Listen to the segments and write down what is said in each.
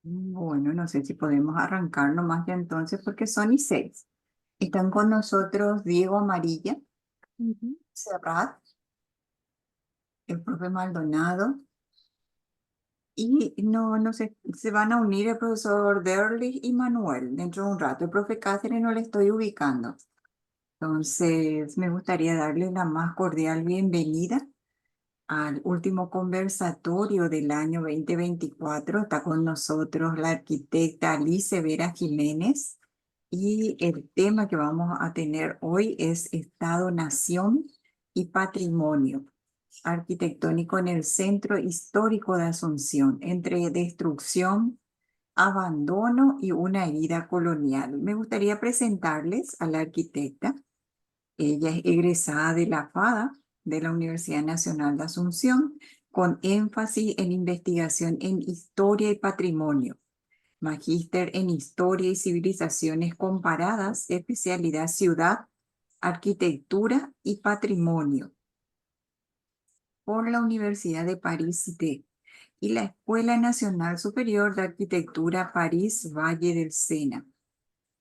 Bueno, no sé si podemos arrancar nomás ya entonces porque son y seis. Están con nosotros Diego Amarilla, Ujú. Serrat, el profe Maldonado y no sé, se van a unir el profesor Derlich y Manuel dentro de un rato. El profe Cáceres no le estoy ubicando. Entonces, me gustaría darle la más cordial bienvenida al último conversatorio del año 2024. Está con nosotros la arquitecta Alice Vera Jiménez y el tema que vamos a tener hoy es Estado, Nación y Patrimonio arquitectónico en el Centro Histórico de Asunción, entre destrucción, abandono y una herida colonial. Me gustaría presentarles a la arquitecta. Ella es egresada de la FADA, de la Universidad Nacional de Asunción, con énfasis en investigación en historia y patrimonio, magíster en historia y civilizaciones comparadas, especialidad ciudad, arquitectura y patrimonio por la Universidad de París-Cité y la Escuela Nacional Superior de Arquitectura París Valle del Sena.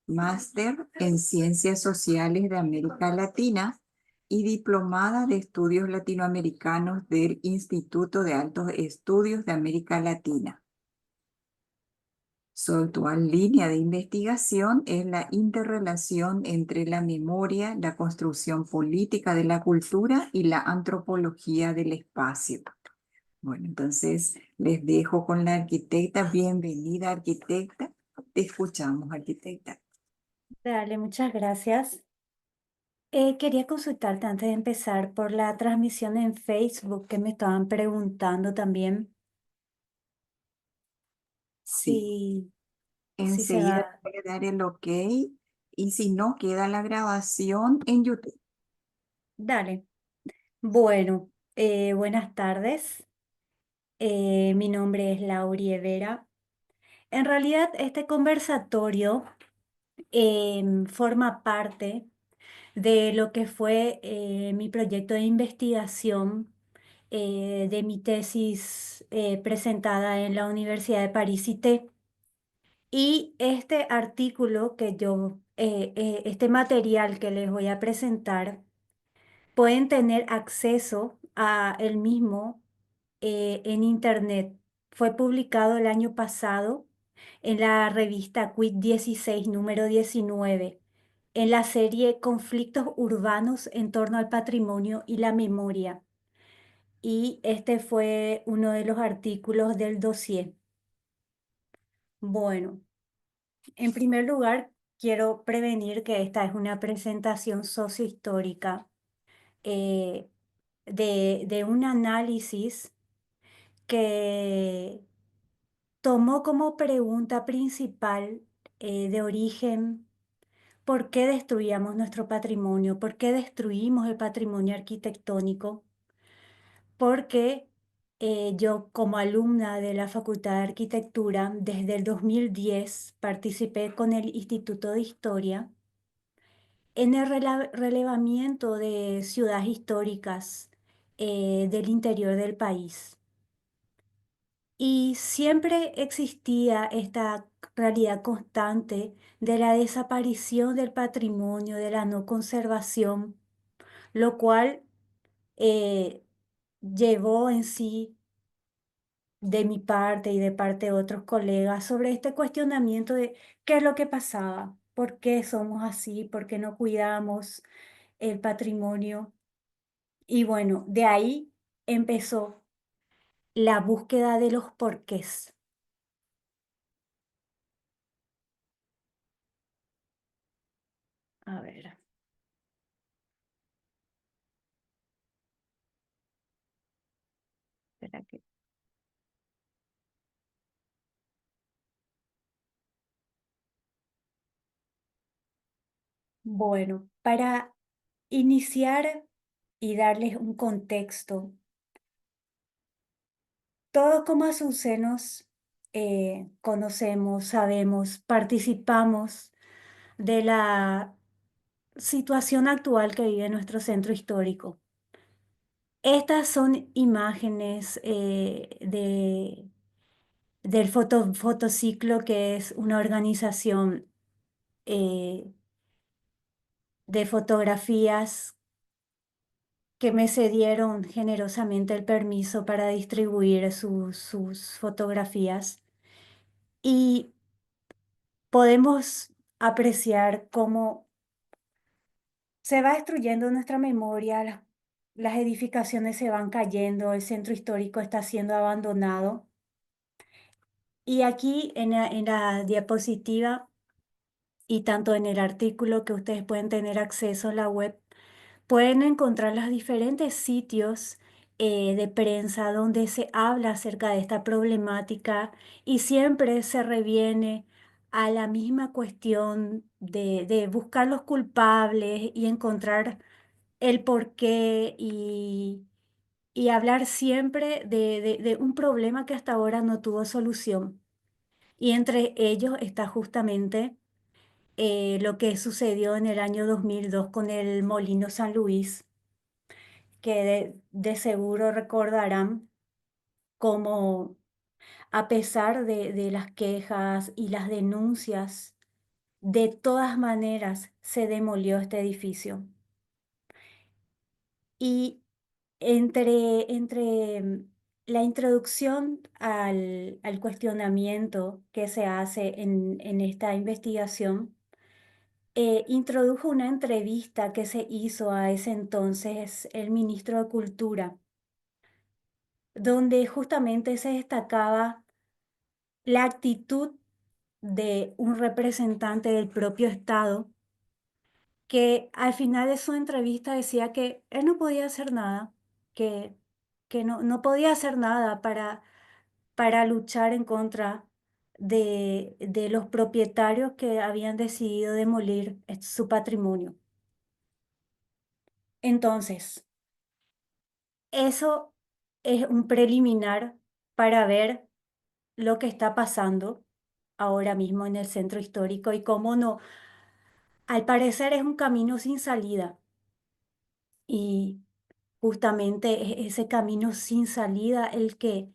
Máster en Ciencias Sociales de América Latina y diplomada de Estudios Latinoamericanos del Instituto de Altos Estudios de América Latina. Su actual línea de investigación es la interrelación entre la memoria, la construcción política de la cultura y la antropología del espacio. Bueno, entonces les dejo con la arquitecta. Bienvenida, arquitecta. Te escuchamos, arquitecta. Dale, muchas gracias. Quería consultarte antes de empezar por la transmisión en Facebook que me estaban preguntando también Sí, si, si se enseguida va. voy a dar el ok y si no, queda la grabación en YouTube. Dale. Bueno, buenas tardes. Mi nombre es Laurie Vera. En realidad, este conversatorio forma parte de lo que fue mi proyecto de investigación de mi tesis presentada en la Universidad de París-Cité. Y este artículo este material que les voy a presentar, pueden tener acceso a el mismo en Internet. Fue publicado el año pasado en la revista Quid 16, número 19, en la serie Conflictos urbanos en torno al patrimonio y la memoria. Y este fue uno de los artículos del dossier. Bueno, en primer lugar, quiero prevenir que esta es una presentación sociohistórica eh, de un análisis que tomó como pregunta principal de origen: ¿por qué destruíamos nuestro patrimonio? ¿Por qué destruimos el patrimonio arquitectónico? Porque yo, como alumna de la Facultad de Arquitectura, desde el 2010 participé con el Instituto de Historia en el relevamiento de ciudades históricas del interior del país. Y siempre existía esta realidad constante de la desaparición del patrimonio, de la no conservación, lo cual eh, llevó en sí, de mi parte y de parte de otros colegas, sobre este cuestionamiento de qué es lo que pasaba, por qué somos así, por qué no cuidamos el patrimonio. Y bueno, de ahí empezó la búsqueda de los porqués. A ver, espera que... Bueno, para iniciar y darles un contexto, todos como azucenos conocemos, sabemos, participamos de la situación actual que vive nuestro centro histórico. Estas son imágenes del Fotociclo, que es una organización eh, de fotografías que me cedieron generosamente el permiso para distribuir sus fotografías. Y podemos apreciar cómo se va destruyendo nuestra memoria, las edificaciones se van cayendo, el centro histórico está siendo abandonado. Y aquí en la diapositiva y tanto en el artículo que ustedes pueden tener acceso en la web, pueden encontrar los diferentes sitios de prensa donde se habla acerca de esta problemática y siempre se reviene a la misma cuestión de buscar los culpables y encontrar el porqué y hablar siempre de un problema que hasta ahora no tuvo solución. Y entre ellos está justamente lo que sucedió en el año 2002 con el Molino San Luis, que de seguro recordarán cómo a pesar de las quejas y las denuncias, de todas maneras se demolió este edificio. Y entre la introducción al cuestionamiento que se hace en esta investigación, introdujo una entrevista que se hizo a ese entonces el ministro de Cultura, donde justamente se destacaba la actitud de un representante del propio Estado, que al final de su entrevista decía que él no podía hacer nada, que, que no podía hacer nada para luchar en contra de los propietarios que habían decidido demolir su patrimonio. Entonces, eso es un preliminar para ver lo que está pasando ahora mismo en el centro histórico y cómo no, al parecer es un camino sin salida. Y justamente es ese camino sin salida el que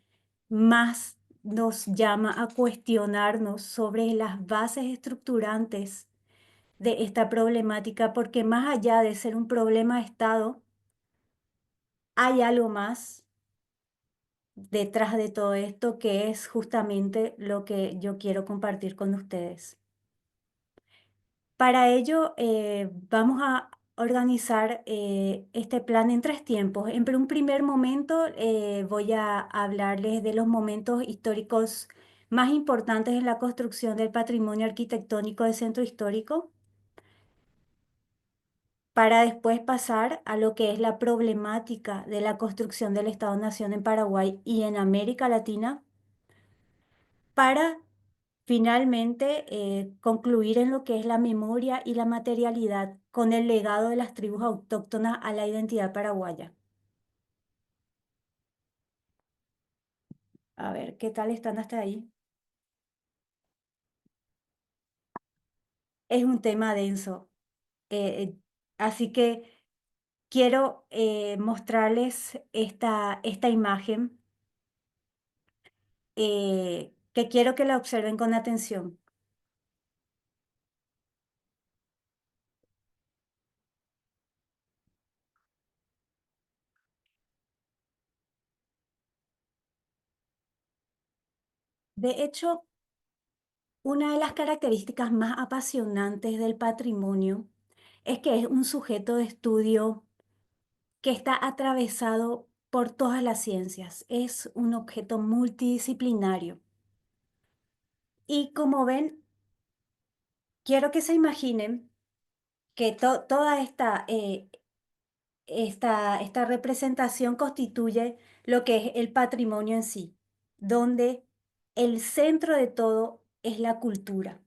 más nos llama a cuestionarnos sobre las bases estructurantes de esta problemática, porque más allá de ser un problema de Estado, hay algo más detrás de todo esto que es justamente lo que yo quiero compartir con ustedes. Para ello, vamos a organizar este plan en 3 tiempos. En un primer momento, voy a hablarles de los momentos históricos más importantes en la construcción del patrimonio arquitectónico del centro histórico, para después pasar a lo que es la problemática de la construcción del Estado-Nación en Paraguay y en América Latina, para finalmente concluir en lo que es la memoria y la materialidad con el legado de las tribus autóctonas a la identidad paraguaya. A ver, ¿qué tal están hasta ahí? Es un tema denso, así que quiero mostrarles esta imagen que quiero que la observen con atención. De hecho, una de las características más apasionantes del patrimonio es que es un sujeto de estudio que está atravesado por todas las ciencias. Es un objeto multidisciplinario. Y como ven, quiero que se imaginen que toda esta representación constituye lo que es el patrimonio en sí, donde el centro de todo es la cultura,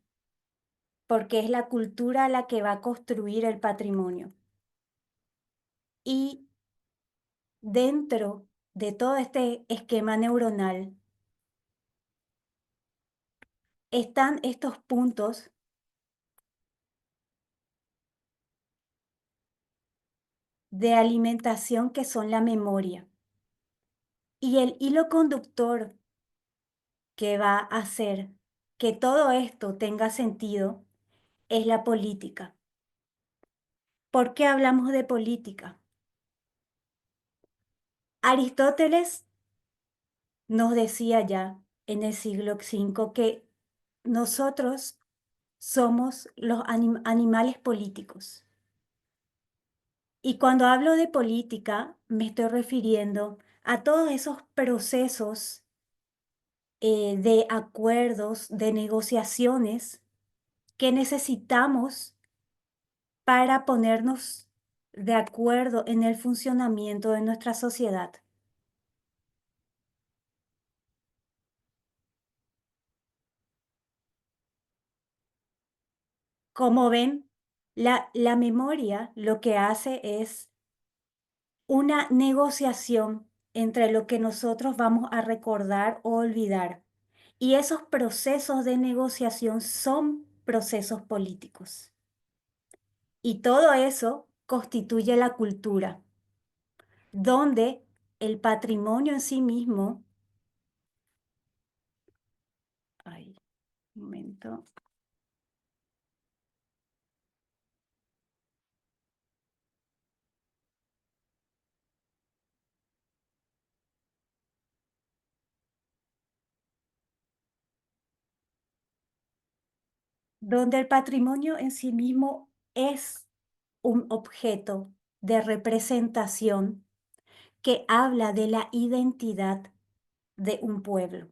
porque es la cultura la que va a construir el patrimonio. Y dentro de todo este esquema neuronal están estos puntos de alimentación que son la memoria. Y el hilo conductor que va a hacer que todo esto tenga sentido es la política. ¿Por qué hablamos de política? Aristóteles nos decía ya en el siglo V que nosotros somos los animales políticos. Y cuando hablo de política, me estoy refiriendo a todos esos procesos de acuerdos, de negociaciones que necesitamos para ponernos de acuerdo en el funcionamiento de nuestra sociedad. Como ven, la memoria lo que hace es una negociación entre lo que nosotros vamos a recordar o olvidar. Y esos procesos de negociación son procesos políticos. Y todo eso constituye la cultura, donde el patrimonio en sí mismo, ay, un momento, donde el patrimonio en sí mismo es un objeto de representación que habla de la identidad de un pueblo.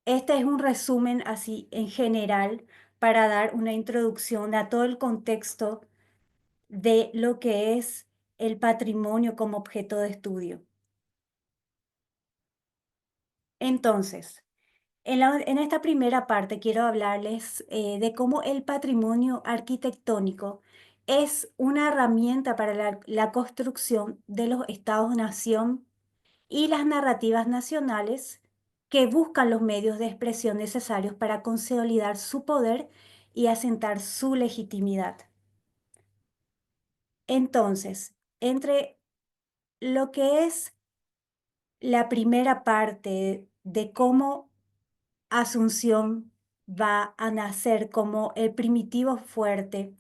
Este es un resumen así en general para dar una introducción a todo el contexto de lo que es el patrimonio como objeto de estudio. Entonces, en esta primera parte quiero hablarles de cómo el patrimonio arquitectónico es una herramienta para la construcción de los estados-nación y las narrativas nacionales que buscan los medios de expresión necesarios para consolidar su poder y asentar su legitimidad. Entonces, entre lo que es la primera parte de cómo Asunción va a nacer como el primitivo fuerte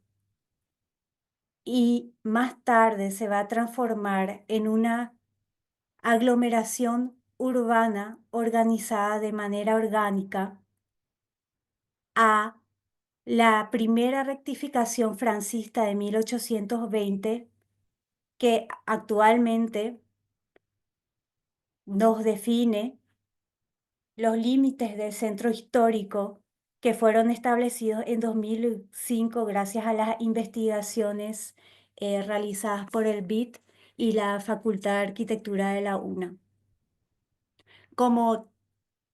y más tarde se va a transformar en una aglomeración urbana organizada de manera orgánica, a la primera rectificación franquista de 1820, que actualmente nos define los límites del centro histórico que fueron establecidos en 2005 gracias a las investigaciones realizadas por el BIT y la Facultad de Arquitectura de la UNA. Como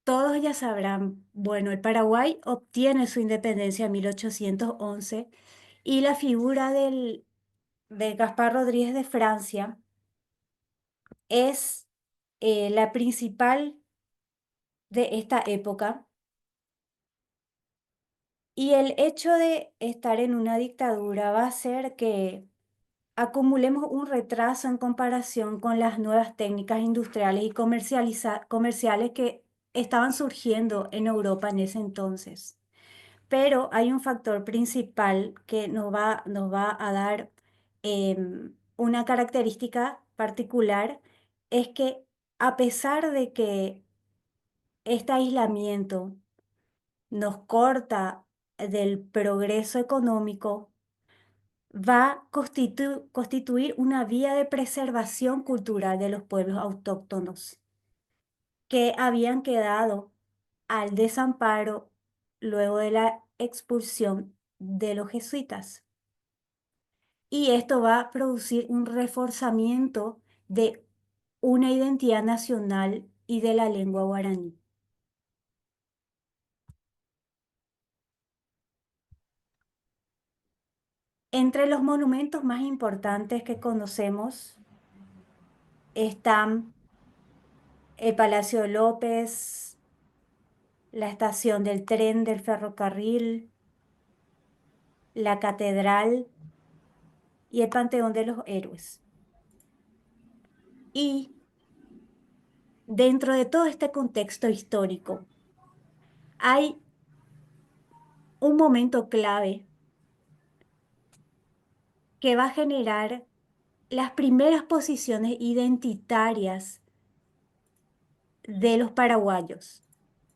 todos ya sabrán, bueno, el Paraguay obtiene su independencia en 1811 y la figura de Gaspar Rodríguez de Francia es la principal de esta época. Y el hecho de estar en una dictadura va a hacer que acumulemos un retraso en comparación con las nuevas técnicas industriales y comerciales que estaban surgiendo en Europa en ese entonces. Pero hay un factor principal que nos va a dar una característica particular, es que a pesar de que este aislamiento nos corta del progreso económico, va a constituir una vía de preservación cultural de los pueblos autóctonos que habían quedado al desamparo luego de la expulsión de los jesuitas. Y esto va a producir un reforzamiento de una identidad nacional y de la lengua guaraní. Entre los monumentos más importantes que conocemos están el Palacio de López, la estación del tren del ferrocarril, la catedral y el Panteón de los Héroes. Y Dentro de todo este contexto histórico, hay un momento clave que va a generar las primeras posiciones identitarias de los paraguayos.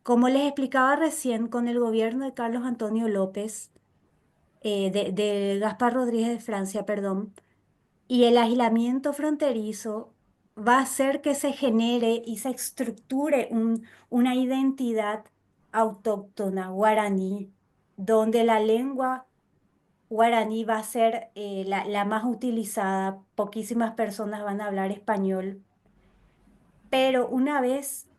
Como les explicaba recién, con el gobierno de Carlos Antonio López, de Gaspar Rodríguez de Francia, perdón, y el aislamiento fronterizo va a hacer que se genere y se estructure una identidad autóctona guaraní, donde la lengua guaraní va a ser la más utilizada. Poquísimas personas van a hablar español, pero una vez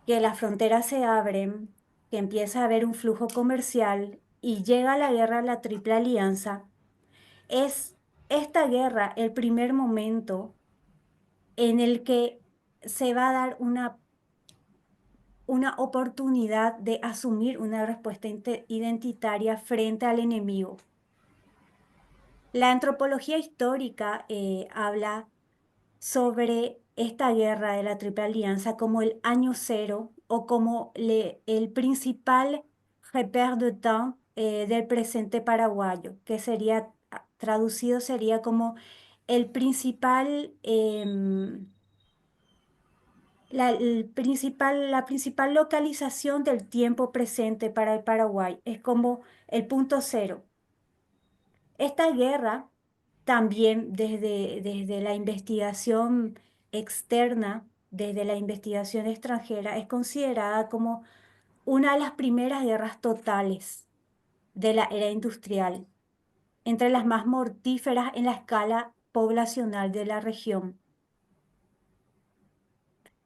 que las fronteras se abren, que empieza a haber un flujo comercial y llega la guerra de la Triple Alianza, es esta guerra el primer momento en el que se va a dar una oportunidad de asumir una respuesta identitaria frente al enemigo. La antropología histórica habla sobre esta guerra de la Triple Alianza como el año cero o como el principal repère de temps del presente paraguayo, que sería traducido sería como el principal, la principal localización del tiempo presente para el Paraguay. Es como el punto cero. Esta guerra también desde la investigación externa, desde la investigación extranjera, es considerada como una de las primeras guerras totales de la era industrial, entre las más mortíferas en la escala poblacional de la región.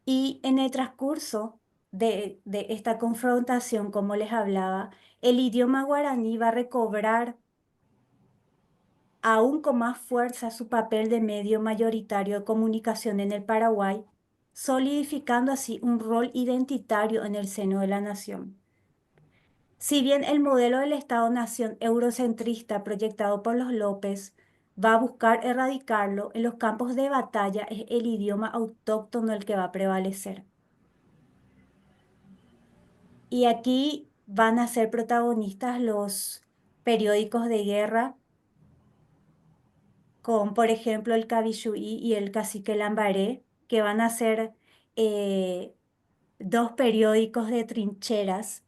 Y en el transcurso de esta confrontación, como les hablaba, el idioma guaraní va a recobrar aún con más fuerza su papel de medio mayoritario de comunicación en el Paraguay, solidificando así un rol identitario en el seno de la nación. Si bien el modelo del Estado-nación eurocentrista proyectado por los López va a buscar erradicarlo, en los campos de batalla es el idioma autóctono el que va a prevalecer. Y aquí van a ser protagonistas los periódicos de guerra, con, por ejemplo, el Cabichuí y el Cacique Lambaré, que van a ser eh, dos periódicos de trincheras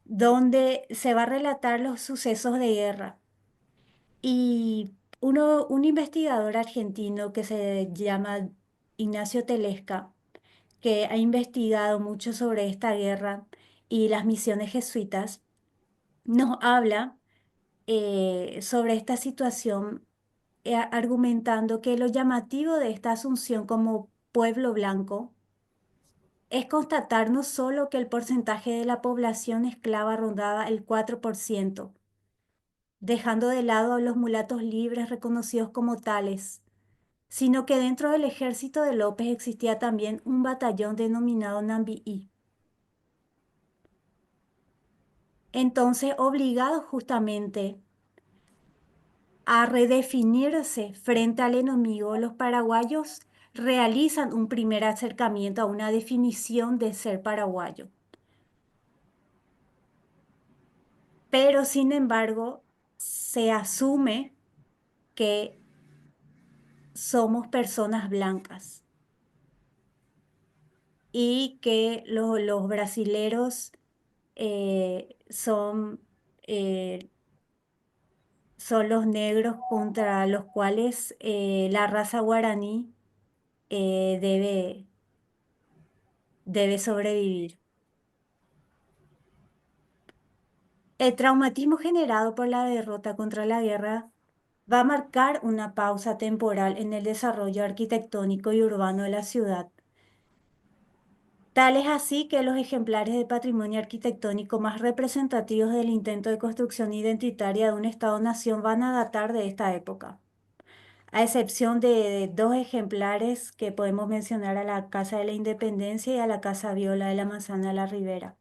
donde se va a relatar los sucesos de guerra. Y un investigador argentino que se llama Ignacio Telesca, que ha investigado mucho sobre esta guerra y las misiones jesuitas, nos habla sobre esta situación, argumentando que lo llamativo de esta asunción como pueblo blanco es constatar no solo que el porcentaje de la población esclava rondaba el 4%, dejando de lado a los mulatos libres reconocidos como tales, sino que dentro del ejército de López existía también un batallón denominado Nambií. Entonces, obligados justamente a redefinirse frente al enemigo, los paraguayos realizan un primer acercamiento a una definición de ser paraguayo. Pero sin embargo, se asume que somos personas blancas y que los brasileros son, eh, son los negros contra los cuales la raza guaraní debe sobrevivir. El traumatismo generado por la derrota contra la guerra va a marcar una pausa temporal en el desarrollo arquitectónico y urbano de la ciudad. Tal es así que los ejemplares de patrimonio arquitectónico más representativos del intento de construcción identitaria de un Estado-nación van a datar de esta época, a excepción de dos ejemplares que podemos mencionar: a la Casa de la Independencia y a la Casa Viola de la Manzana de la Ribera.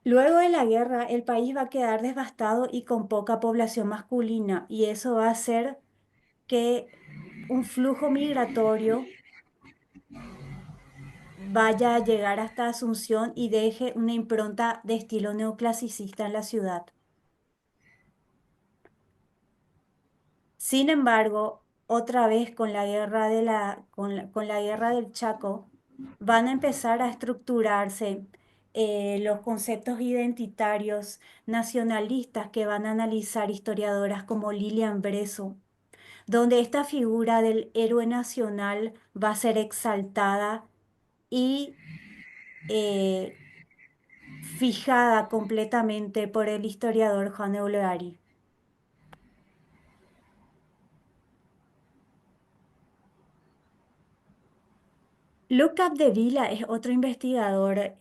Luego de la guerra, el país va a quedar devastado y con poca población masculina, y eso va a hacer que un flujo migratorio vaya a llegar hasta Asunción y deje una impronta de estilo neoclasicista en la ciudad. Sin embargo, otra vez con la guerra con la guerra del Chaco, van a empezar a estructurarse los conceptos identitarios nacionalistas que van a analizar historiadoras como Lilian Bresso, donde esta figura del héroe nacional va a ser exaltada y eh, fijada completamente por el historiador Juan Euler. Luc Capdevila es otro investigador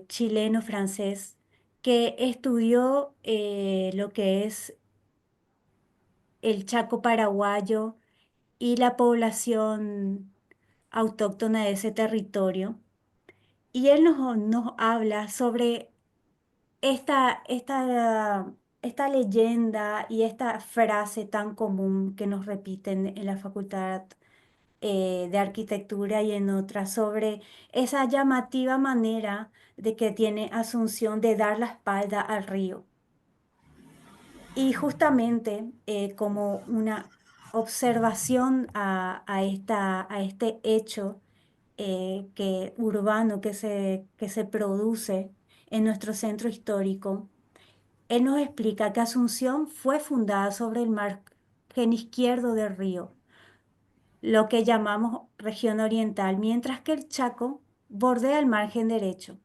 chileno-francés que estudió lo que es el Chaco paraguayo y la población autóctona de ese territorio. Y él nos habla sobre esta leyenda y esta frase tan común que nos repiten en la facultad de arquitectura y en otras sobre esa llamativa manera de que tiene Asunción de dar la espalda al río. Y justamente como una observación a este hecho urbano que se produce en nuestro centro histórico, él nos explica que Asunción fue fundada sobre el margen izquierdo del río, lo que llamamos región oriental, mientras que el Chaco bordea el margen derecho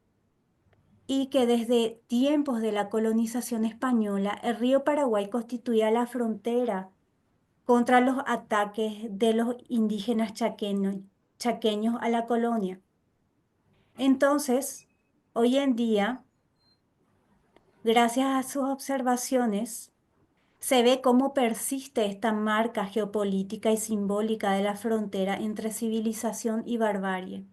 y que desde tiempos de la colonización española el río Paraguay constituía la frontera contra los ataques de los indígenas chaqueños a la colonia. Entonces, hoy en día, gracias a sus observaciones, se ve cómo persiste esta marca geopolítica y simbólica de la frontera entre civilización y barbarie.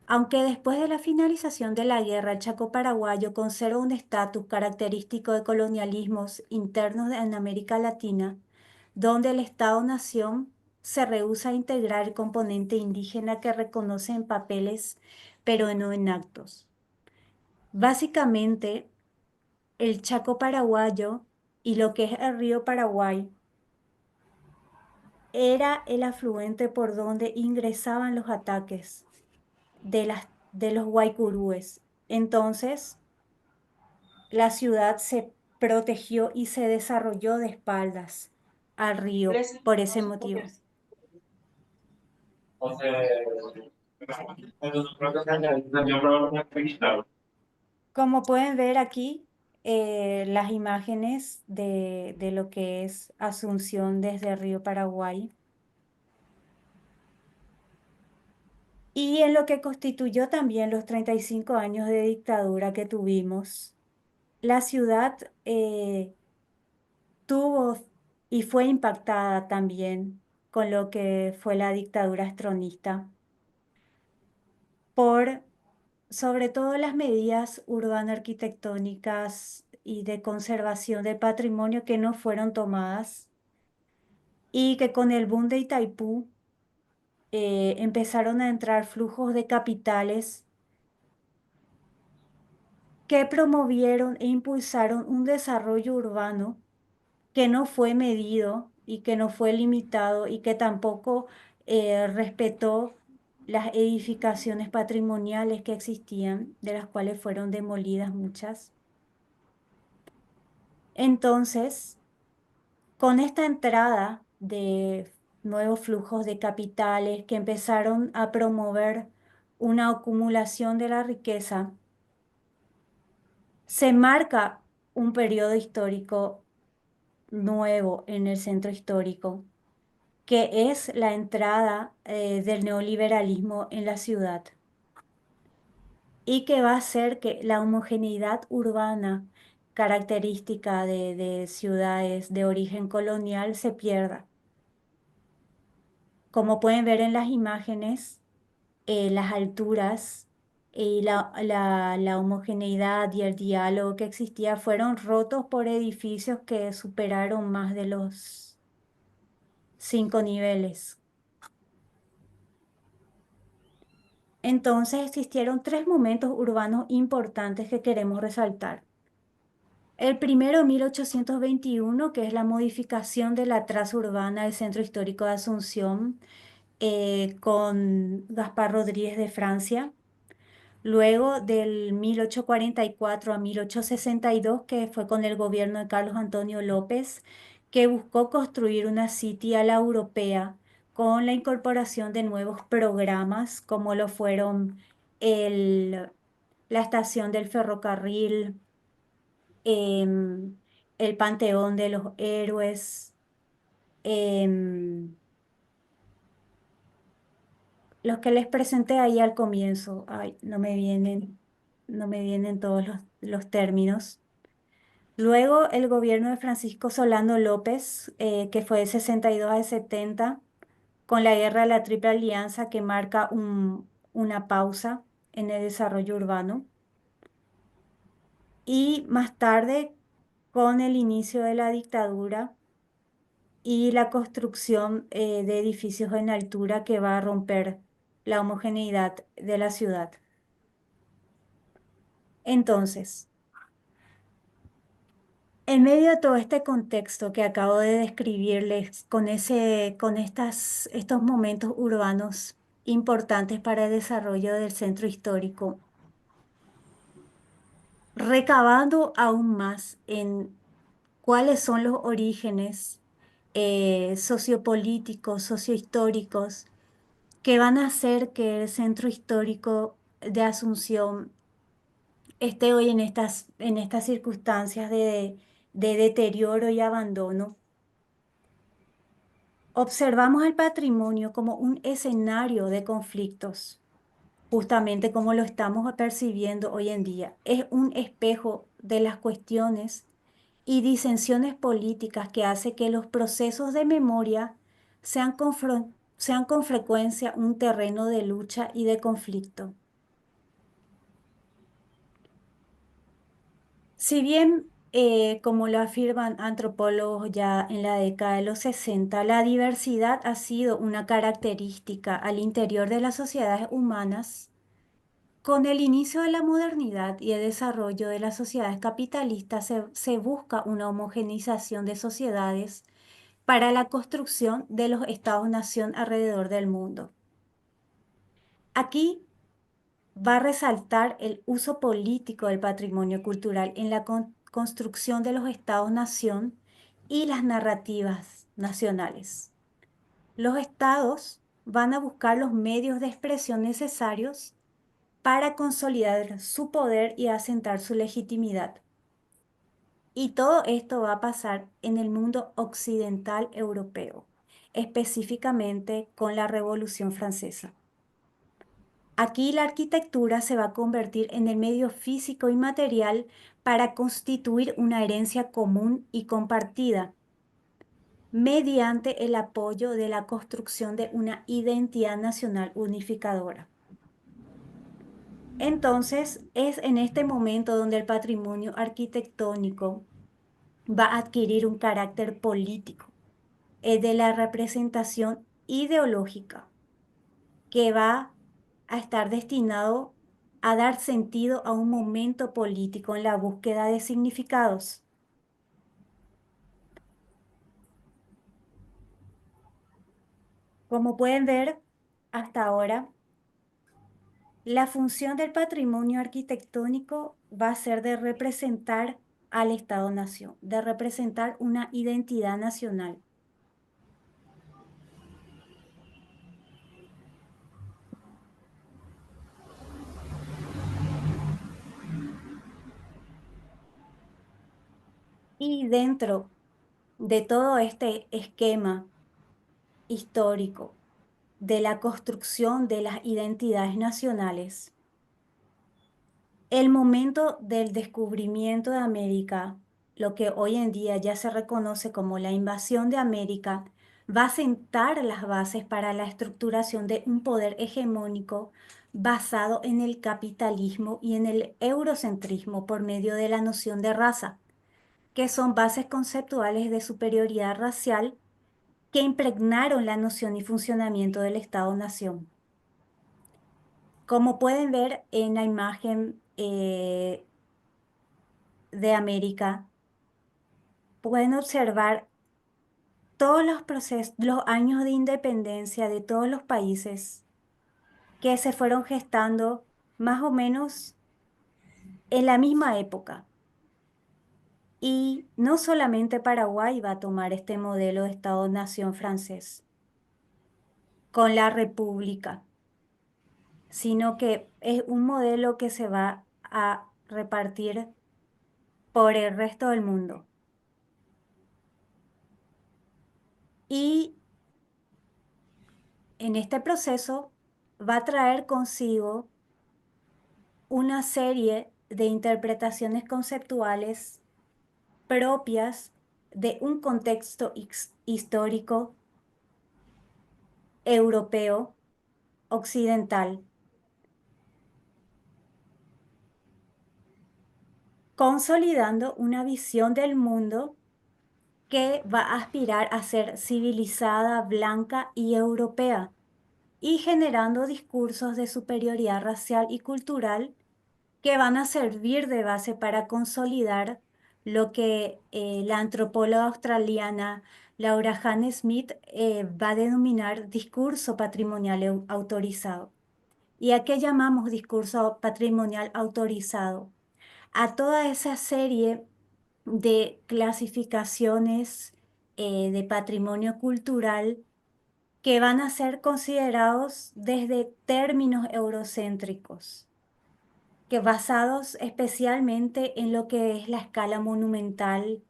Aunque después de la finalización de la guerra, el Chaco paraguayo conserva un estatus característico de colonialismos internos en América Latina, donde el Estado-nación se rehúsa a integrar el componente indígena que reconoce en papeles, pero no en actos. Básicamente, el Chaco paraguayo y lo que es el río Paraguay era el afluente por donde ingresaban los ataques de los guaycurúes. Entonces, la ciudad se protegió y se desarrolló de espaldas al río por ese motivo. Como pueden ver aquí, las imágenes de lo que es Asunción desde el río Paraguay. Y en lo que constituyó también los 35 años de dictadura que tuvimos, la ciudad tuvo y fue impactada también con lo que fue la dictadura estronista por sobre todo las medidas urbano-arquitectónicas y de conservación del patrimonio que no fueron tomadas y que con el boom de Itaipú empezaron a entrar flujos de capitales que promovieron e impulsaron un desarrollo urbano que no fue medido y que no fue limitado y que tampoco respetó las edificaciones patrimoniales que existían, de las cuales fueron demolidas muchas. Entonces, con esta entrada de nuevos flujos de capitales que empezaron a promover una acumulación de la riqueza, se marca un periodo histórico nuevo en el centro histórico, que es la entrada del neoliberalismo en la ciudad y que va a hacer que la homogeneidad urbana característica de ciudades de origen colonial se pierda. Como pueden ver en las imágenes, las alturas y la homogeneidad y el diálogo que existía fueron rotos por edificios que superaron más de los 5 niveles. Entonces existieron tres momentos urbanos importantes que queremos resaltar. El primero, en 1821, que es la modificación de la traza urbana del centro histórico de Asunción, con Gaspar Rodríguez de Francia. Luego del 1844 a 1862, que fue con el gobierno de Carlos Antonio López, que buscó construir una city a la europea con la incorporación de nuevos programas, como lo fueron el- la estación del ferrocarril, em, el Panteón de los Héroes, em, los que les presenté ahí al comienzo. Ay, no me vienen todos los términos. Luego el gobierno de Francisco Solano López, que fue de 62 a 70, con la guerra de la Triple Alianza, que marca una pausa en el desarrollo urbano. Y más tarde, con el inicio de la dictadura y la construcción de edificios en altura que va a romper la homogeneidad de la ciudad. Entonces, en medio de todo este contexto que acabo de describirles, estos momentos urbanos importantes para el desarrollo del centro histórico, recabando aún más en cuáles son los orígenes sociopolíticos, sociohistóricos, que van a hacer que el centro histórico de Asunción esté hoy en estas circunstancias de deterioro y abandono. Observamos el patrimonio como un escenario de conflictos, justamente como lo estamos percibiendo hoy en día. Es un espejo de las cuestiones y disensiones políticas que hace que los procesos de memoria sean con frecuencia un terreno de lucha y de conflicto. Si bien, como lo afirman antropólogos ya en la década de los 60, la diversidad ha sido una característica al interior de las sociedades humanas, con el inicio de la modernidad y el desarrollo de las sociedades capitalistas se busca una homogeneización de sociedades para la construcción de los estados-nación alrededor del mundo. Aquí va a resaltar el uso político del patrimonio cultural en la construcción de los estados-nación y las narrativas nacionales. Los estados van a buscar los medios de expresión necesarios para consolidar su poder y asentar su legitimidad. Y todo esto va a pasar en el mundo occidental europeo, específicamente con la Revolución Francesa. Aquí la arquitectura se va a convertir en el medio físico y material para constituir una herencia común y compartida, mediante el apoyo de la construcción de una identidad nacional unificadora. Entonces, es en este momento donde el patrimonio arquitectónico va a adquirir un carácter político, de la representación ideológica, que va a estar destinado a dar sentido a un momento político en la búsqueda de significados. Como pueden ver, hasta ahora, la función del patrimonio arquitectónico va a ser de representar al Estado-nación, de representar una identidad nacional. Y dentro de todo este esquema histórico de la construcción de las identidades nacionales, el momento del descubrimiento de América, lo que hoy en día ya se reconoce como la invasión de América, va a sentar las bases para la estructuración de un poder hegemónico basado en el capitalismo y en el eurocentrismo por medio de la noción de raza, que son bases conceptuales de superioridad racial que impregnaron la noción y funcionamiento del Estado-nación. Como pueden ver en la imagen de América, pueden observar todos los procesos, los años de independencia de todos los países que se fueron gestando más o menos en la misma época. Y no solamente Paraguay va a tomar este modelo de Estado-nación francés con la República, sino que es un modelo que se va a repartir por el resto del mundo. Y en este proceso va a traer consigo una serie de interpretaciones conceptuales propias de un contexto histórico europeo occidental, consolidando una visión del mundo que va a aspirar a ser civilizada, blanca y europea, y generando discursos de superioridad racial y cultural que van a servir de base para consolidar lo que la antropóloga australiana Laura Hannah Smith va a denominar discurso patrimonial autorizado. ¿Y a qué llamamos discurso patrimonial autorizado? A toda esa serie de clasificaciones de patrimonio cultural que van a ser considerados desde términos eurocéntricos, que basados especialmente en lo que es la escala monumental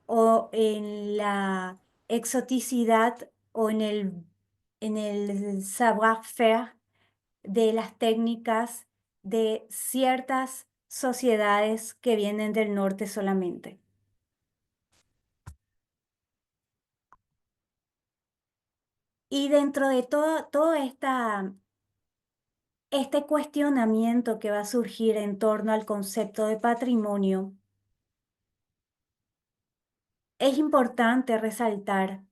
o en la exoticidad o en el savoir-faire de las técnicas de ciertas sociedades que vienen del norte solamente. Y dentro de este cuestionamiento que va a surgir en torno al concepto de patrimonio, es importante resaltar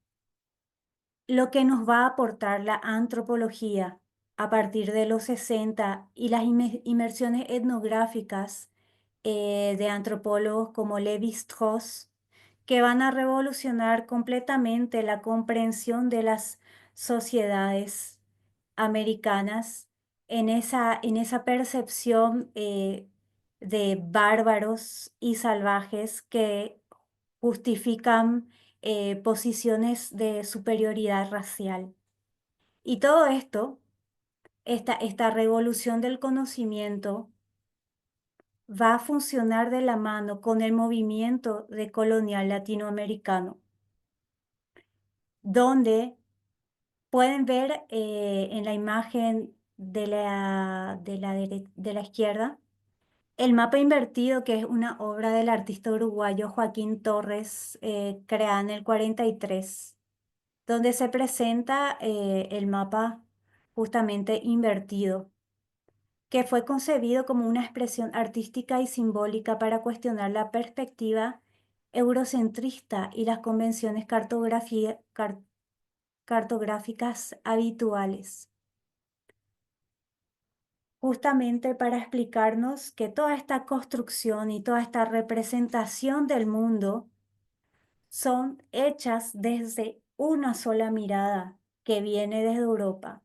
lo que nos va a aportar la antropología a partir de los 60 y las inmersiones etnográficas de antropólogos como Lévi-Strauss, que van a revolucionar completamente la comprensión de las sociedades americanas en esa percepción de bárbaros y salvajes que justifican posiciones de superioridad racial. Y todo esto, esta revolución del conocimiento, va a funcionar de la mano con el movimiento decolonial latinoamericano, donde pueden ver en la imagen de la izquierda el mapa invertido, que es una obra del artista uruguayo Joaquín Torres, creada en el 43, donde se presenta el mapa justamente invertido, que fue concebido como una expresión artística y simbólica para cuestionar la perspectiva eurocentrista y las convenciones cartográficas habituales, justamente para explicarnos que toda esta construcción y toda esta representación del mundo son hechas desde una sola mirada que viene desde Europa,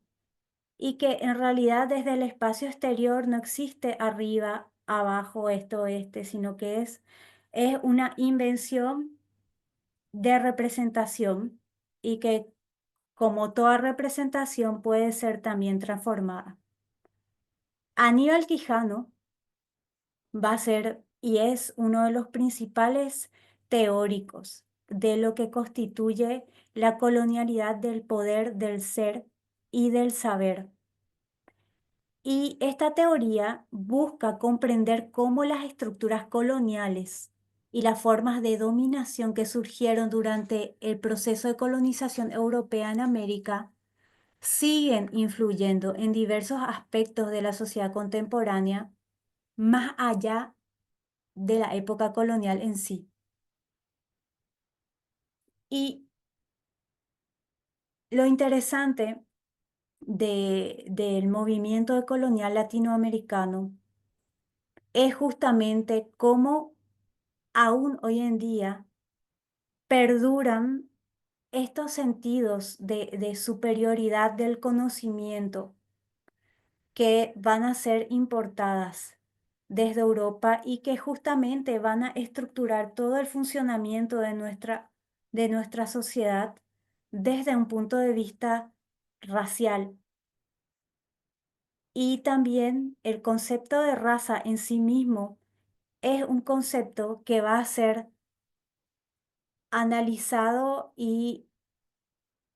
y que en realidad desde el espacio exterior no existe arriba, abajo, esto, oeste, sino que es una invención de representación, y que como toda representación puede ser también transformada. Aníbal Quijano va a ser y es uno de los principales teóricos de lo que constituye la colonialidad del poder, del ser y del saber. Y esta teoría busca comprender cómo las estructuras coloniales y las formas de dominación que surgieron durante el proceso de colonización europea en América siguen influyendo en diversos aspectos de la sociedad contemporánea, más allá de la época colonial en sí. Y lo interesante del movimiento colonial latinoamericano es justamente cómo aún hoy en día perduran estos sentidos de superioridad del conocimiento que van a ser importadas desde Europa y que justamente van a estructurar todo el funcionamiento de nuestra sociedad desde un punto de vista racial. Y también el concepto de raza en sí mismo es un concepto que va a ser analizado y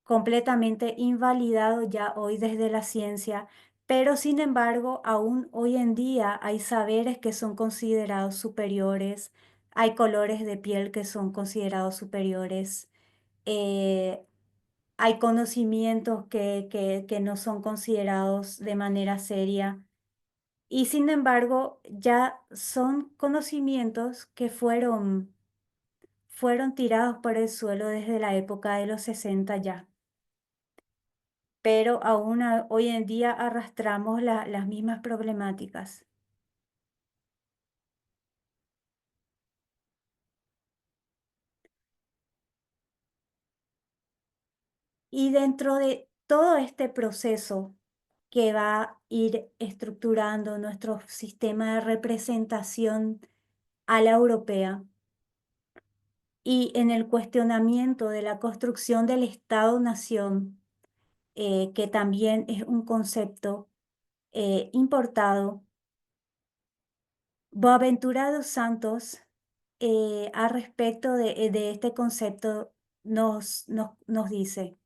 completamente invalidado ya hoy desde la ciencia, pero sin embargo, aún hoy en día hay saberes que son considerados superiores, hay colores de piel que son considerados superiores, eh, hay conocimientos que no son considerados de manera seria. Y sin embargo, ya son conocimientos que fueron tirados por el suelo desde la época de los 60 ya. Pero aún hoy en día arrastramos las mismas problemáticas. Y dentro de todo este proceso que va a ir estructurando nuestro sistema de representación a la europea y en el cuestionamiento de la construcción del Estado-nación, que también es un concepto importado, Boaventura dos Santos, al respecto de este concepto, nos dice,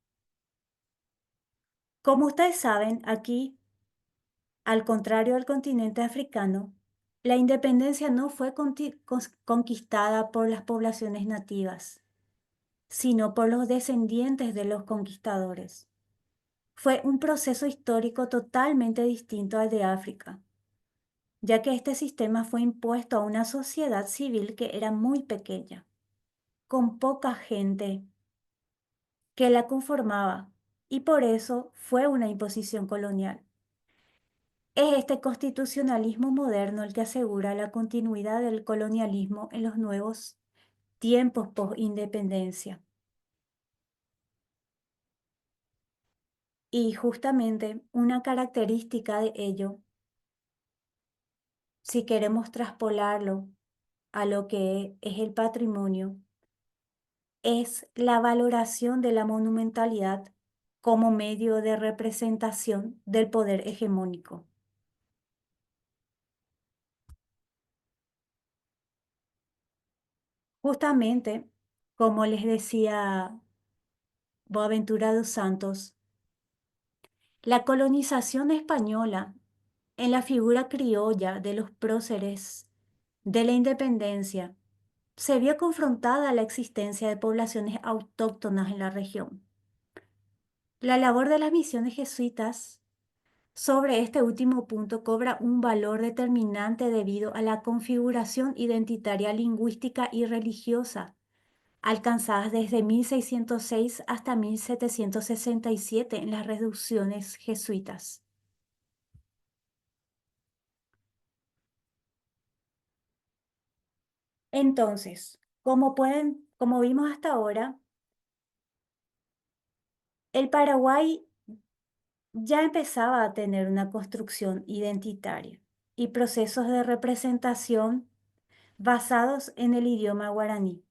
como ustedes saben, aquí, al contrario del continente africano, la independencia no fue conquistada por las poblaciones nativas, sino por los descendientes de los conquistadores. Fue un proceso histórico totalmente distinto al de África, ya que este sistema fue impuesto a una sociedad civil que era muy pequeña, con poca gente que la conformaba, y por eso fue una imposición colonial. Es este constitucionalismo moderno el que asegura la continuidad del colonialismo en los nuevos tiempos post-independencia. Y justamente una característica de ello, si queremos traspolarlo a lo que es el patrimonio, es la valoración de la monumentalidad como medio de representación del poder hegemónico. Justamente, como les decía Boaventura dos Santos, la colonización española en la figura criolla de los próceres de la independencia se vio confrontada a la existencia de poblaciones autóctonas en la región. La labor de las misiones jesuitas sobre este último punto cobra un valor determinante debido a la configuración identitaria lingüística y religiosa alcanzadas desde 1606 hasta 1767 en las reducciones jesuitas. Entonces, como vimos hasta ahora, el Paraguay ya empezaba a tener una construcción identitaria y procesos de representación basados en el idioma guaraní.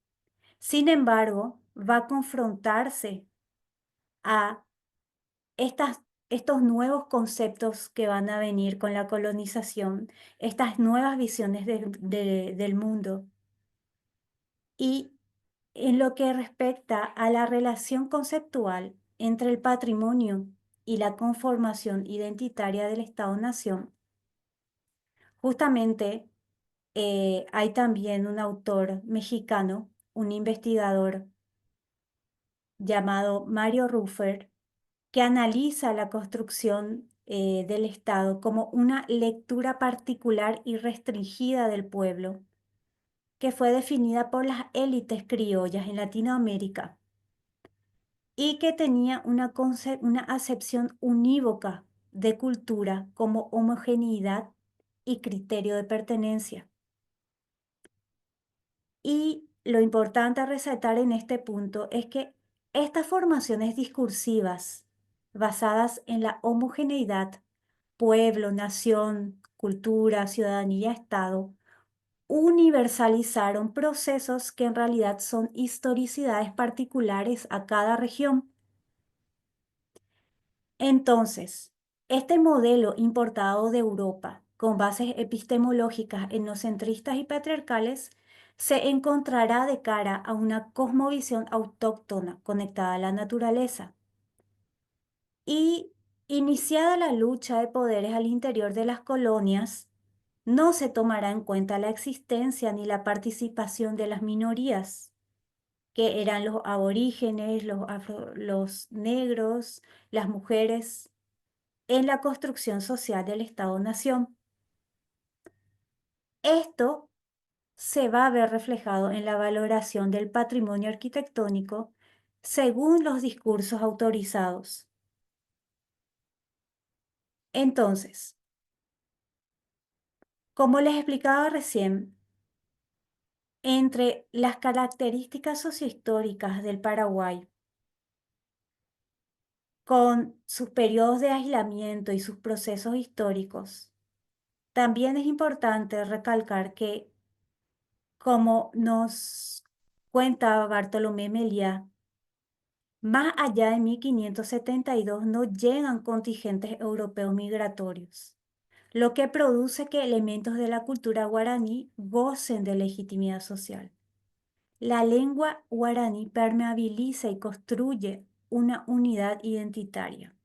Sin embargo, va a confrontarse a estas, estos nuevos conceptos que van a venir con la colonización, estas nuevas visiones del mundo. Y en lo que respecta a la relación conceptual entre el patrimonio y la conformación identitaria del Estado-Nación, justamente hay también un autor mexicano, un investigador llamado Mario Ruffer, que analiza la construcción del Estado como una lectura particular y restringida del pueblo, que fue definida por las élites criollas en Latinoamérica. y que tenía una acepción unívoca de cultura como homogeneidad y criterio de pertenencia. Y lo importante a resaltar en este punto es que estas formaciones discursivas basadas en la homogeneidad, pueblo, nación, cultura, ciudadanía, Estado, universalizaron procesos que en realidad son historicidades particulares a cada región. Entonces, este modelo importado de Europa, con bases epistemológicas etnocentristas y patriarcales, se encontrará de cara a una cosmovisión autóctona conectada a la naturaleza. Y iniciada la lucha de poderes al interior de las colonias, no se tomará en cuenta la existencia ni la participación de las minorías, que eran los aborígenes, los negros, las mujeres en la construcción social del Estado-Nación. Esto se va a ver reflejado en la valoración del patrimonio arquitectónico según los discursos autorizados. Entonces, como les explicaba recién, entre las características sociohistóricas del Paraguay, con sus periodos de aislamiento y sus procesos históricos, también es importante recalcar que, como nos cuenta Bartolomé Meliá, más allá de 1572 no llegan contingentes europeos migratorios, lo que produce que elementos de la cultura guaraní gocen de legitimidad social. La lengua guaraní permeabiliza y construye una unidad identitaria.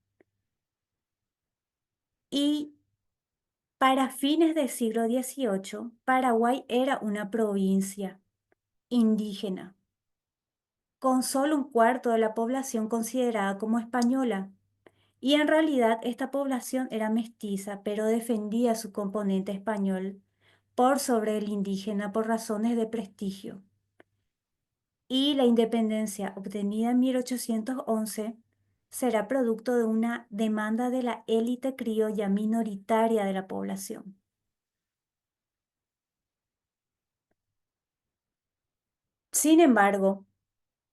Y para fines del siglo XVIII, Paraguay era una provincia indígena, con solo un cuarto de la población considerada como española. Y en realidad esta población era mestiza, pero defendía su componente español por sobre el indígena por razones de prestigio. Y la independencia obtenida en 1811 será producto de una demanda de la élite criolla minoritaria de la población. Sin embargo,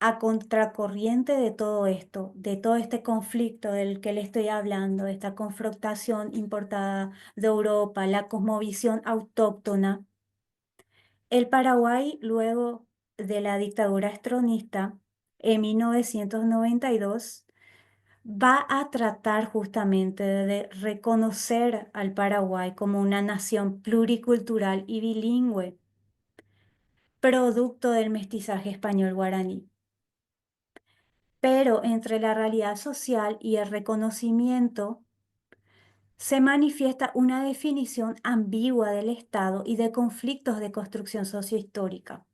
a contracorriente de todo esto, de todo este conflicto del que le estoy hablando, esta confrontación importada de Europa, la cosmovisión autóctona, el Paraguay, luego de la dictadura estronista, en 1992, va a tratar justamente de reconocer al Paraguay como una nación pluricultural y bilingüe, producto del mestizaje español-guaraní. Pero entre la realidad social y el reconocimiento se manifiesta una definición ambigua del Estado y de conflictos de construcción sociohistórica.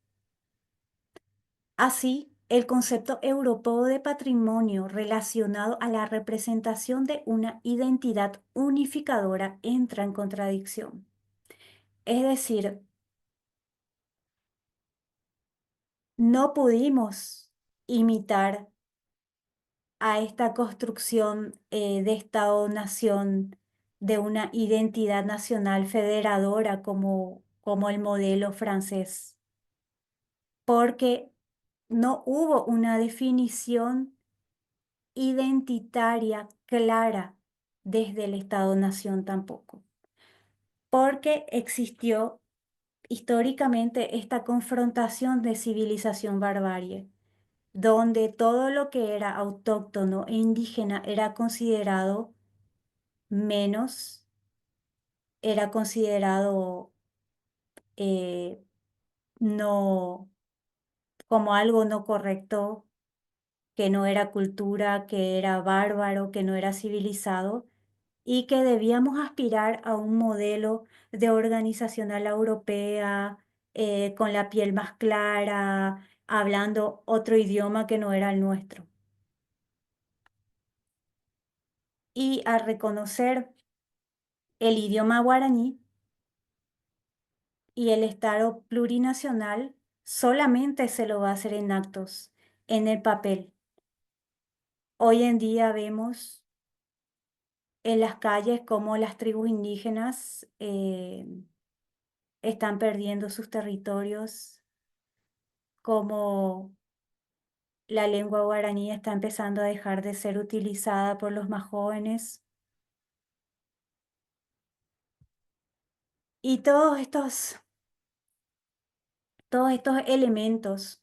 Así, el concepto europeo de patrimonio relacionado a la representación de una identidad unificadora entra en contradicción. Es decir, no pudimos imitar a esta construcción de Estado-nación, de una identidad nacional federadora como el modelo francés, porque no hubo una definición identitaria clara desde el Estado-nación tampoco, porque existió históricamente esta confrontación de civilización-barbarie, donde todo lo que era autóctono e indígena era considerado menos, era considerado eh, no como algo no correcto, que no era cultura, que era bárbaro, que no era civilizado, y que debíamos aspirar a un modelo de organización a la europea, con la piel más clara, hablando otro idioma que no era el nuestro. Y al reconocer el idioma guaraní y el Estado plurinacional, solamente se lo va a hacer en actos, en el papel. Hoy en día vemos en las calles cómo las tribus indígenas están perdiendo sus territorios, cómo la lengua guaraní está empezando a dejar de ser utilizada por los más jóvenes. Y todos estos elementos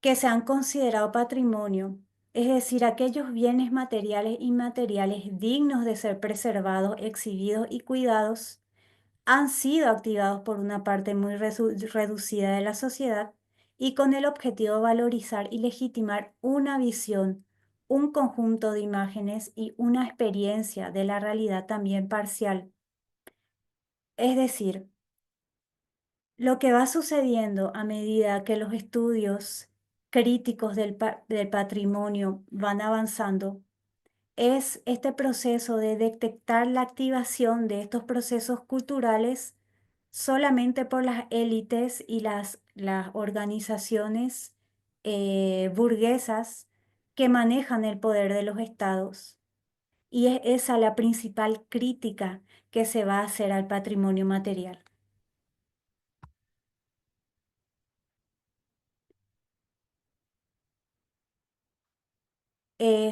que se han considerado patrimonio, es decir, aquellos bienes materiales e inmateriales dignos de ser preservados, exhibidos y cuidados, han sido activados por una parte muy reducida de la sociedad y con el objetivo de valorizar y legitimar una visión, un conjunto de imágenes y una experiencia de la realidad también parcial. Es decir, lo que va sucediendo a medida que los estudios críticos del patrimonio van avanzando es este proceso de detectar la activación de estos procesos culturales solamente por las élites y las organizaciones burguesas que manejan el poder de los estados. Y es esa la principal crítica que se va a hacer al patrimonio material.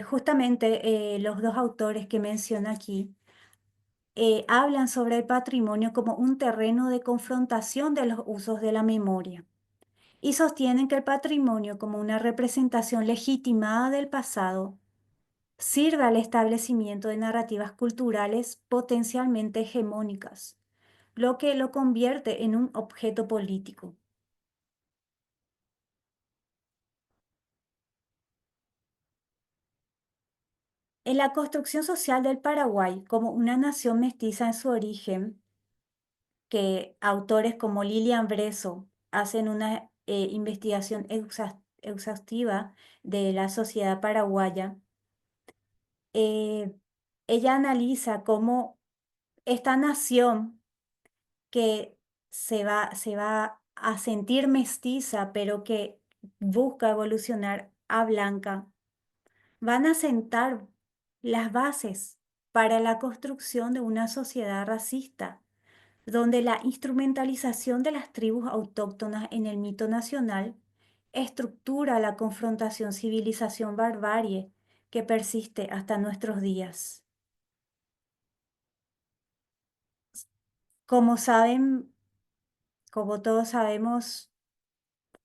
Justamente los dos autores que menciono aquí hablan sobre el patrimonio como un terreno de confrontación de los usos de la memoria y sostienen que el patrimonio como una representación legitimada del pasado sirve al establecimiento de narrativas culturales potencialmente hegemónicas, lo que lo convierte en un objeto político. En la construcción social del Paraguay como una nación mestiza en su origen, que autores como Lilian Bresso hacen una investigación exhaustiva de la sociedad paraguaya, eh, ella analiza cómo esta nación que se va a sentir mestiza, pero que busca evolucionar a blanca, van a sentar las bases para la construcción de una sociedad racista donde la instrumentalización de las tribus autóctonas en el mito nacional estructura la confrontación civilización-barbarie que persiste hasta nuestros días. Como saben, como todos sabemos,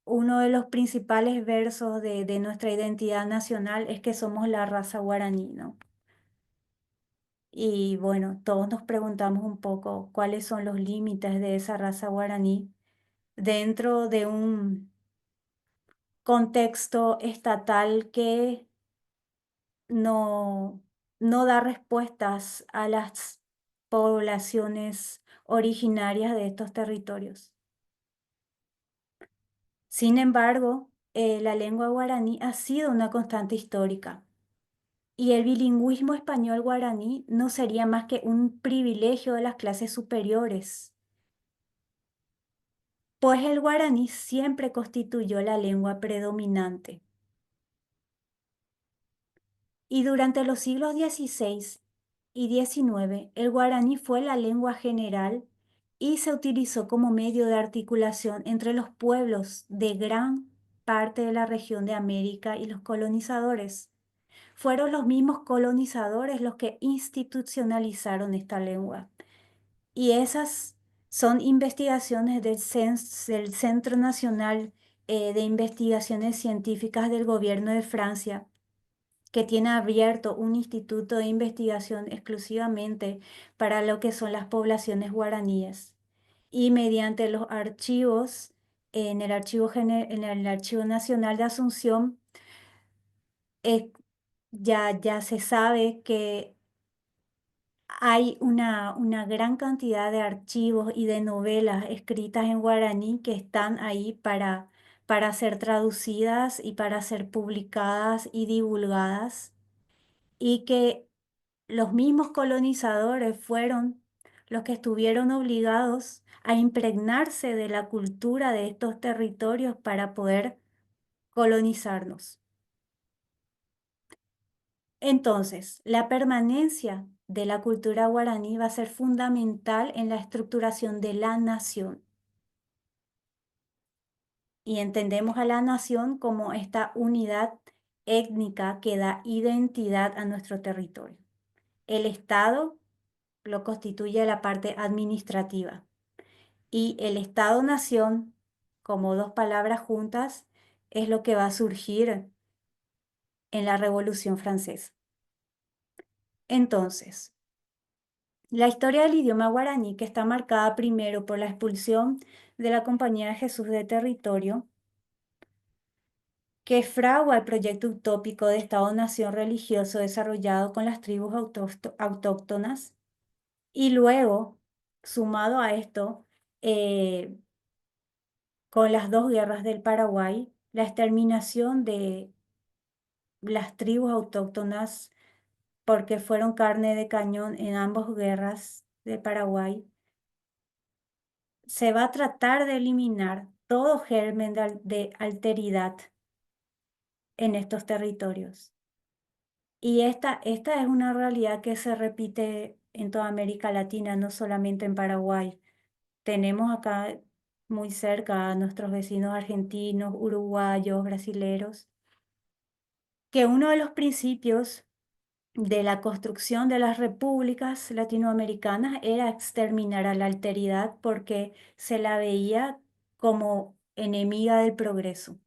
uno de los principales versos de nuestra identidad nacional es que somos la raza guaraní, ¿no? Y bueno, todos nos preguntamos un poco cuáles son los límites de esa raza guaraní dentro de un contexto estatal que no, no da respuestas a las poblaciones originarias de estos territorios. Sin embargo, la lengua guaraní ha sido una constante histórica y el bilingüismo español-guaraní no sería más que un privilegio de las clases superiores, pues el guaraní siempre constituyó la lengua predominante. Y durante los siglos XVI y XIX, el guaraní fue la lengua general y se utilizó como medio de articulación entre los pueblos de gran parte de la región de América y los colonizadores. Fueron los mismos colonizadores los que institucionalizaron esta lengua. Y esas son investigaciones del Centro Nacional de Investigaciones Científicas del Gobierno de Francia, que tiene abierto un instituto de investigación exclusivamente para lo que son las poblaciones guaraníes. Y mediante los archivos, en el Archivo Nacional de Asunción, eh, ya se sabe que hay una gran cantidad de archivos y de novelas escritas en guaraní que están ahí para ser traducidas y para ser publicadas y divulgadas, y que los mismos colonizadores fueron los que estuvieron obligados a impregnarse de la cultura de estos territorios para poder colonizarnos. Entonces, la permanencia de la cultura guaraní va a ser fundamental en la estructuración de la nación. Y entendemos a la nación como esta unidad étnica que da identidad a nuestro territorio. El Estado lo constituye la parte administrativa y el Estado-nación, como dos palabras juntas, es lo que va a surgir en la Revolución Francesa. Entonces, la historia del idioma guaraní, que está marcada primero por la expulsión de la Compañía de Jesús de territorio, que fragua el proyecto utópico de Estado-nación religioso desarrollado con las tribus autóctonas, y luego, sumado a esto, eh, con las dos guerras del Paraguay, la exterminación de las tribus autóctonas porque fueron carne de cañón en ambas guerras del Paraguay, se va a tratar de eliminar todo germen de alteridad en estos territorios. Y esta es una realidad que se repite en toda América Latina, no solamente en Paraguay. Tenemos acá muy cerca a nuestros vecinos argentinos, uruguayos, brasileros, que uno de los principios de la construcción de las repúblicas latinoamericanas era exterminar a la alteridad porque se la veía como enemiga del progreso.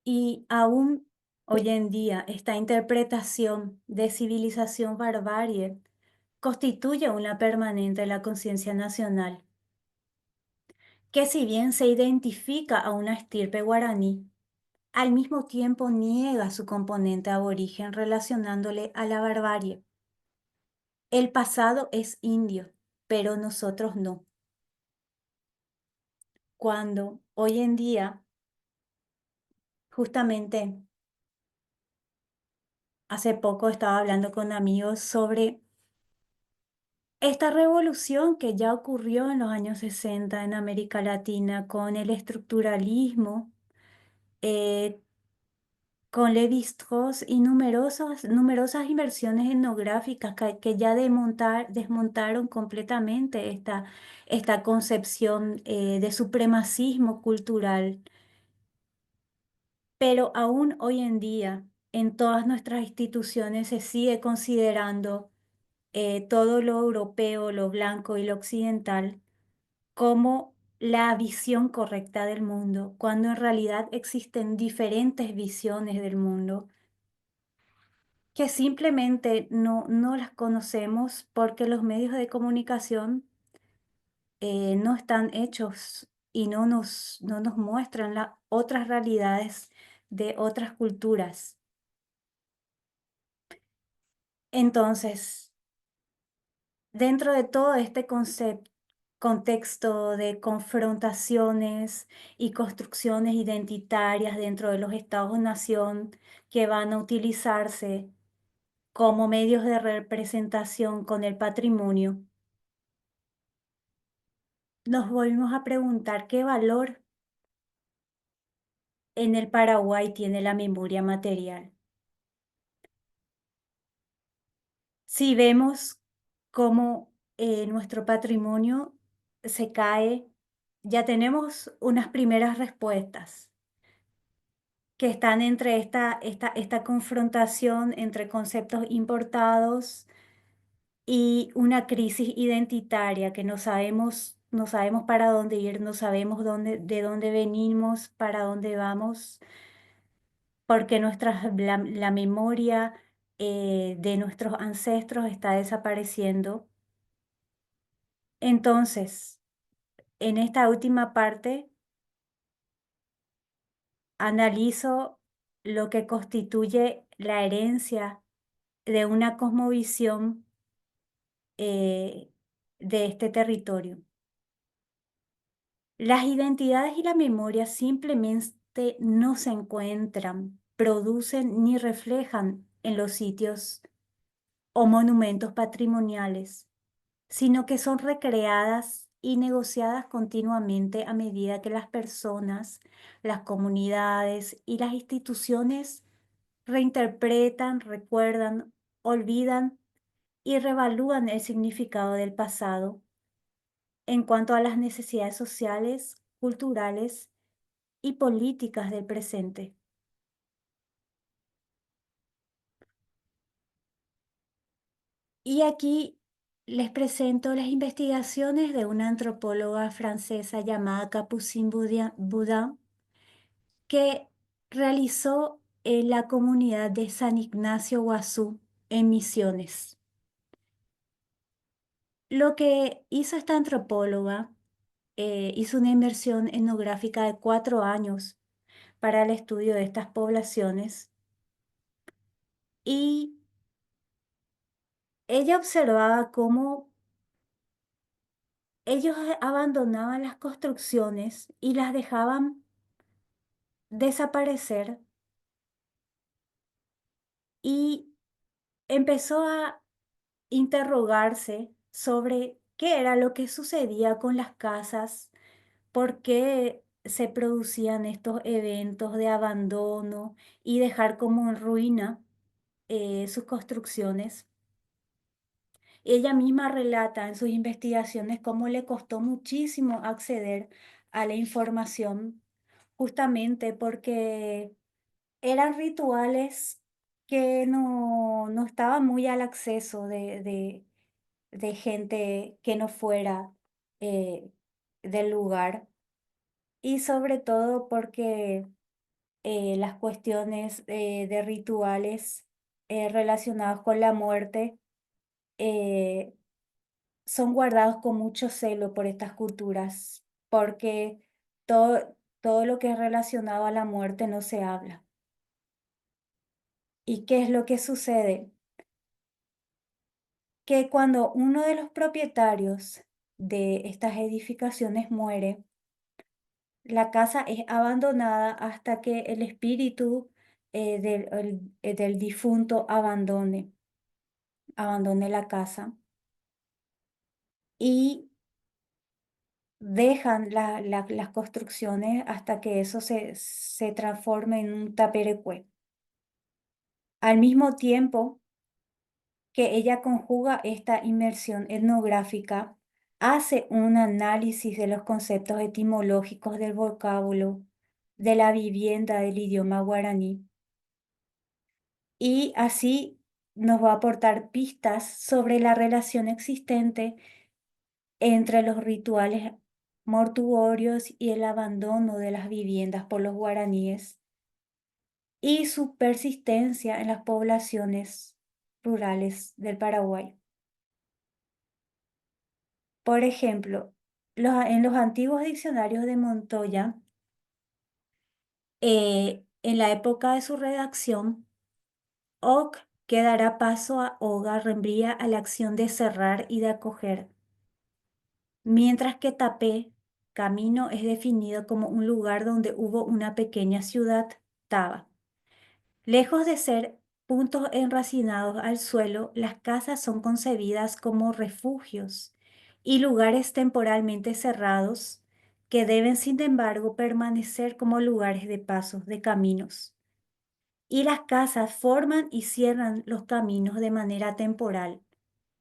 Y aún hoy en día esta interpretación de civilización barbarie constituye una permanente en la conciencia nacional, que si bien se identifica a una estirpe guaraní, al mismo tiempo niega su componente aborigen relacionándole a la barbarie. El pasado es indio, pero nosotros no. Cuando hoy en día, justamente hace poco estaba hablando con amigos sobre esta revolución que ya ocurrió en los años 60 en América Latina con el estructuralismo, eh, con Lévi-Strauss y numerosas inversiones etnográficas que ya desmontaron completamente esta concepción de supremacismo cultural. Pero aún hoy en día, en todas nuestras instituciones se sigue considerando todo lo europeo, lo blanco y lo occidental como la visión correcta del mundo, cuando en realidad existen diferentes visiones del mundo que simplemente no las conocemos porque los medios de comunicación no están hechos y no nos muestran otras realidades de otras culturas. Entonces, dentro de todo este contexto de confrontaciones y construcciones identitarias dentro de los estados-nación que van a utilizarse como medios de representación con el patrimonio, nos volvimos a preguntar qué valor en el Paraguay tiene la memoria material. Si vemos cómo nuestro patrimonio se cae, ya tenemos unas primeras respuestas que están entre esta confrontación entre conceptos importados y una crisis identitaria que no sabemos para dónde ir, no sabemos de dónde venimos, para dónde vamos, porque la memoria de nuestros ancestros está desapareciendo. Entonces, en esta última parte, analizo lo que constituye la herencia de una cosmovisión de este territorio. Las identidades y la memoria simplemente no se encuentran, producen ni reflejan en los sitios o monumentos patrimoniales, sino que son recreadas y negociadas continuamente a medida que las personas, las comunidades y las instituciones reinterpretan, recuerdan, olvidan y revalúan el significado del pasado en cuanto a las necesidades sociales, culturales y políticas del presente. Y aquí les presento las investigaciones de una antropóloga francesa llamada Capucine Boudin, que realizó en la comunidad de San Ignacio Guazú en Misiones. Lo que hizo esta antropóloga, hizo una inversión etnográfica de 4 años para el estudio de estas poblaciones y ella observaba cómo ellos abandonaban las construcciones y las dejaban desaparecer y empezó a interrogarse sobre qué era lo que sucedía con las casas, por qué se producían estos eventos de abandono y dejar como en ruina sus construcciones. Ella misma relata en sus investigaciones cómo le costó muchísimo acceder a la información, justamente porque eran rituales que no estaban muy al acceso de gente que no fuera eh, del lugar. Y sobre todo porque las cuestiones de rituales relacionados con la muerte eh, son guardados con mucho celo por estas culturas, porque todo lo que es relacionado a la muerte no se habla. ¿Y qué es lo que sucede? Que cuando uno de los propietarios de estas edificaciones muere, la casa es abandonada hasta que el espíritu del difunto abandone la casa y dejan las construcciones hasta que eso se transforme en un taperecue. Al mismo tiempo que ella conjuga esta inmersión etnográfica, hace un análisis de los conceptos etimológicos del vocábulo, de la vivienda del idioma guaraní, y así nos va a aportar pistas sobre la relación existente entre los rituales mortuorios y el abandono de las viviendas por los guaraníes y su persistencia en las poblaciones rurales del Paraguay. Por ejemplo, en los antiguos diccionarios de Montoya, en la época de su redacción, Oc que dará paso a Oga reenvía a la acción de cerrar y de acoger, mientras que Tapé, camino, es definido como un lugar donde hubo una pequeña ciudad, Taba. Lejos de ser puntos enracinados al suelo, las casas son concebidas como refugios y lugares temporalmente cerrados que deben, sin embargo, permanecer como lugares de pasos, de caminos. Y las casas forman y cierran los caminos de manera temporal.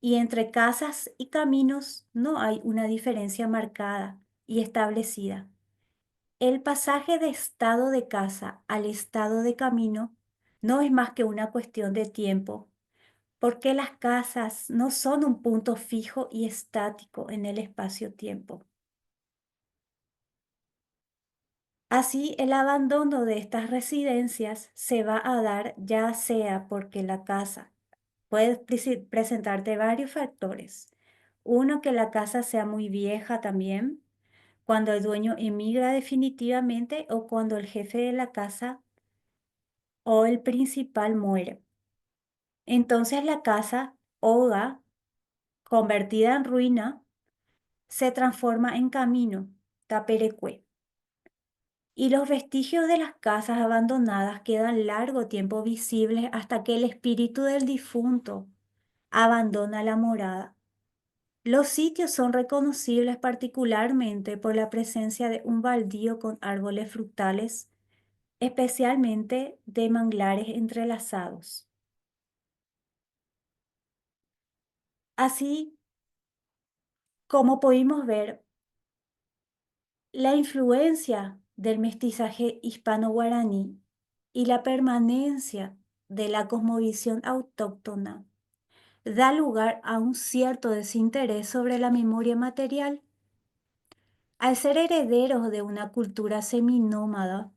Y entre casas y caminos no hay una diferencia marcada y establecida. El pasaje de estado de casa al estado de camino no es más que una cuestión de tiempo, porque las casas no son un punto fijo y estático en el espacio-tiempo. Así, el abandono de estas residencias se va a dar ya sea porque la casa puede presentarte varios factores. Uno, que la casa sea muy vieja también, cuando el dueño emigra definitivamente o cuando el jefe de la casa o el principal muere. Entonces la casa, Oga, convertida en ruina, se transforma en camino, Taperecue. Y los vestigios de las casas abandonadas quedan largo tiempo visibles hasta que el espíritu del difunto abandona la morada. Los sitios son reconocibles particularmente por la presencia de un baldío con árboles frutales, especialmente de manglares entrelazados. Así como pudimos ver, la influencia del mestizaje hispano-guaraní y la permanencia de la cosmovisión autóctona da lugar a un cierto desinterés sobre la memoria material. Al ser herederos de una cultura seminómada,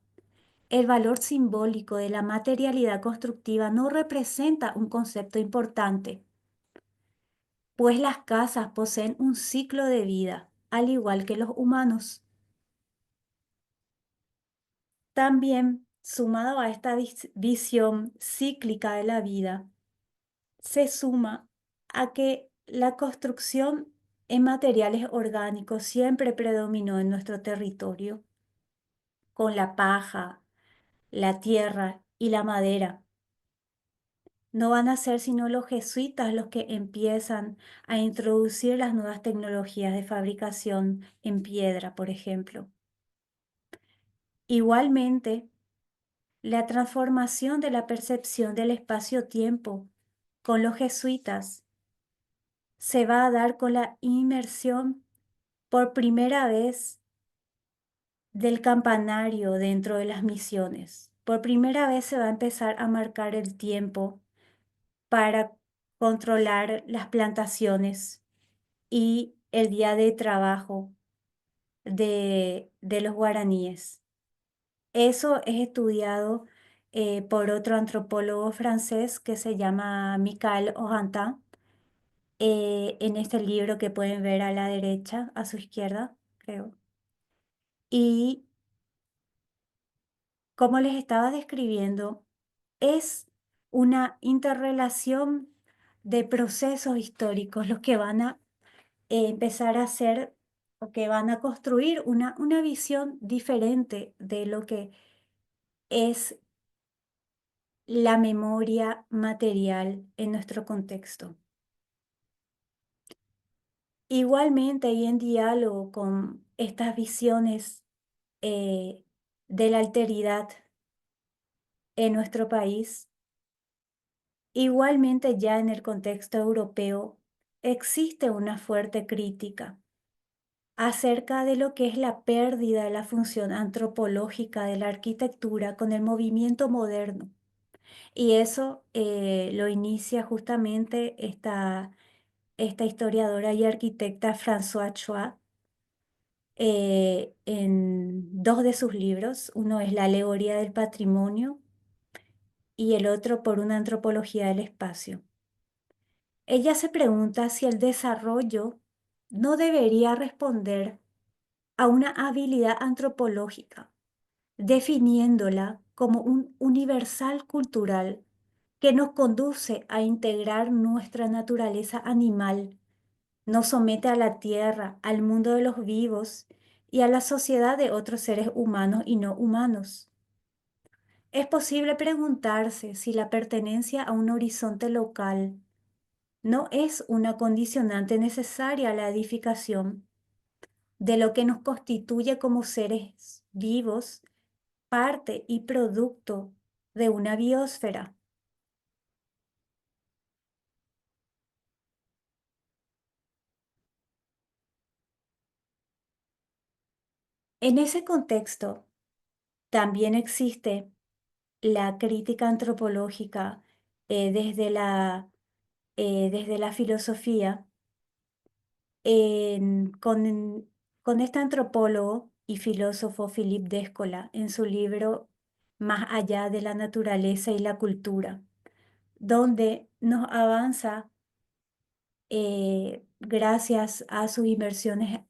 el valor simbólico de la materialidad constructiva no representa un concepto importante, pues las casas poseen un ciclo de vida, al igual que los humanos. También, sumado a esta visión cíclica de la vida, se suma a que la construcción en materiales orgánicos siempre predominó en nuestro territorio, con la paja, la tierra y la madera. No van a ser sino los jesuitas los que empiezan a introducir las nuevas tecnologías de fabricación en piedra, por ejemplo. Igualmente, la transformación de la percepción del espacio-tiempo con los jesuitas se va a dar con la inmersión por primera vez del campanario dentro de las misiones. Por primera vez se va a empezar a marcar el tiempo para controlar las plantaciones y el día de trabajo de los guaraníes. Eso es estudiado por otro antropólogo francés que se llama Michael Ohantin, en este libro que pueden ver a la derecha, a su izquierda, creo. Y como les estaba describiendo, es una interrelación de procesos históricos los que van a empezar a hacer o que van a construir una visión diferente de lo que es la memoria material en nuestro contexto. Igualmente, y en diálogo con estas visiones eh, de la alteridad en nuestro país, igualmente ya en el contexto europeo existe una fuerte crítica acerca de lo que es la pérdida de la función antropológica de la arquitectura con el movimiento moderno. Y eso lo inicia justamente esta historiadora y arquitecta Françoise Choi en dos de sus libros. Uno es La alegoría del patrimonio y el otro por una antropología del espacio. Ella se pregunta si el desarrollo no debería responder a una habilidad antropológica, definiéndola como un universal cultural que nos conduce a integrar nuestra naturaleza animal, nos somete a la tierra, al mundo de los vivos y a la sociedad de otros seres humanos y no humanos. Es posible preguntarse si la pertenencia a un horizonte local no es una condicionante necesaria a la edificación de lo que nos constituye como seres vivos, parte y producto de una biosfera. En ese contexto, también existe la crítica antropológica eh, desde la, desde la filosofía con este antropólogo y filósofo Philippe Descola en su libro Más allá de la naturaleza y la cultura, donde nos avanza, gracias a sus inversiones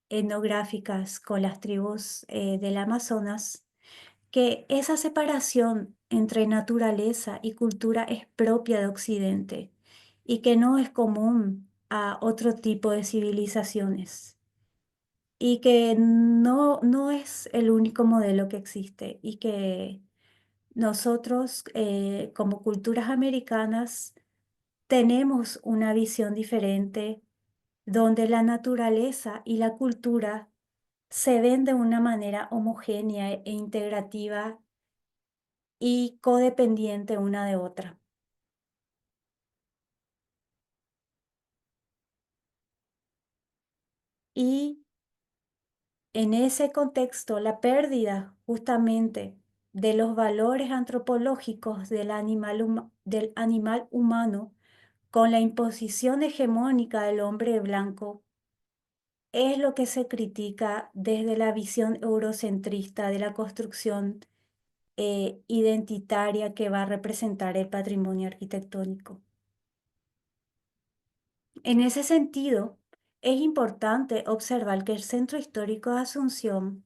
etnográficas con las tribus del Amazonas, que esa separación entre naturaleza y cultura es propia de Occidente y que no es común a otro tipo de civilizaciones y que no es el único modelo que existe y que nosotros como culturas americanas tenemos una visión diferente donde la naturaleza y la cultura se ven de una manera homogénea e integrativa y codependiente una de otra. Y en ese contexto, la pérdida justamente de los valores antropológicos del animal humano con la imposición hegemónica del hombre blanco es lo que se critica desde la visión eurocentrista de la construcción identitaria que va a representar el patrimonio arquitectónico. En ese sentido, es importante observar que el Centro Histórico de Asunción,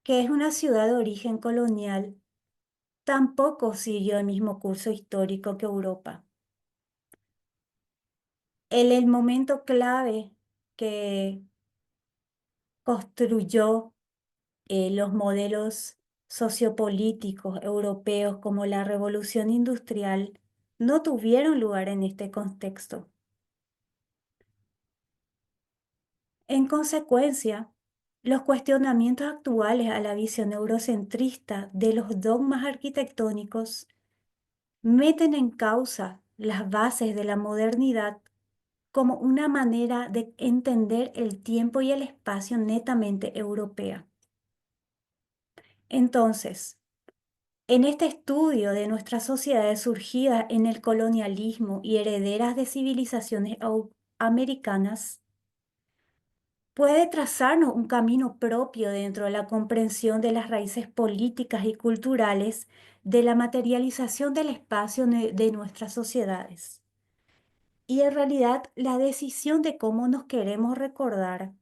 que es una ciudad de origen colonial, tampoco siguió el mismo curso histórico que Europa. El momento clave que construyó los modelos sociopolíticos europeos como la revolución industrial no tuvieron lugar en este contexto. En consecuencia, los cuestionamientos actuales a la visión eurocentrista de los dogmas arquitectónicos meten en causa las bases de la modernidad como una manera de entender el tiempo y el espacio netamente europea. Entonces, en este estudio de nuestras sociedades surgidas en el colonialismo y herederas de civilizaciones americanas, puede trazarnos un camino propio dentro de la comprensión de las raíces políticas y culturales de la materialización del espacio de nuestras sociedades. Y en realidad la decisión de cómo nos queremos recordar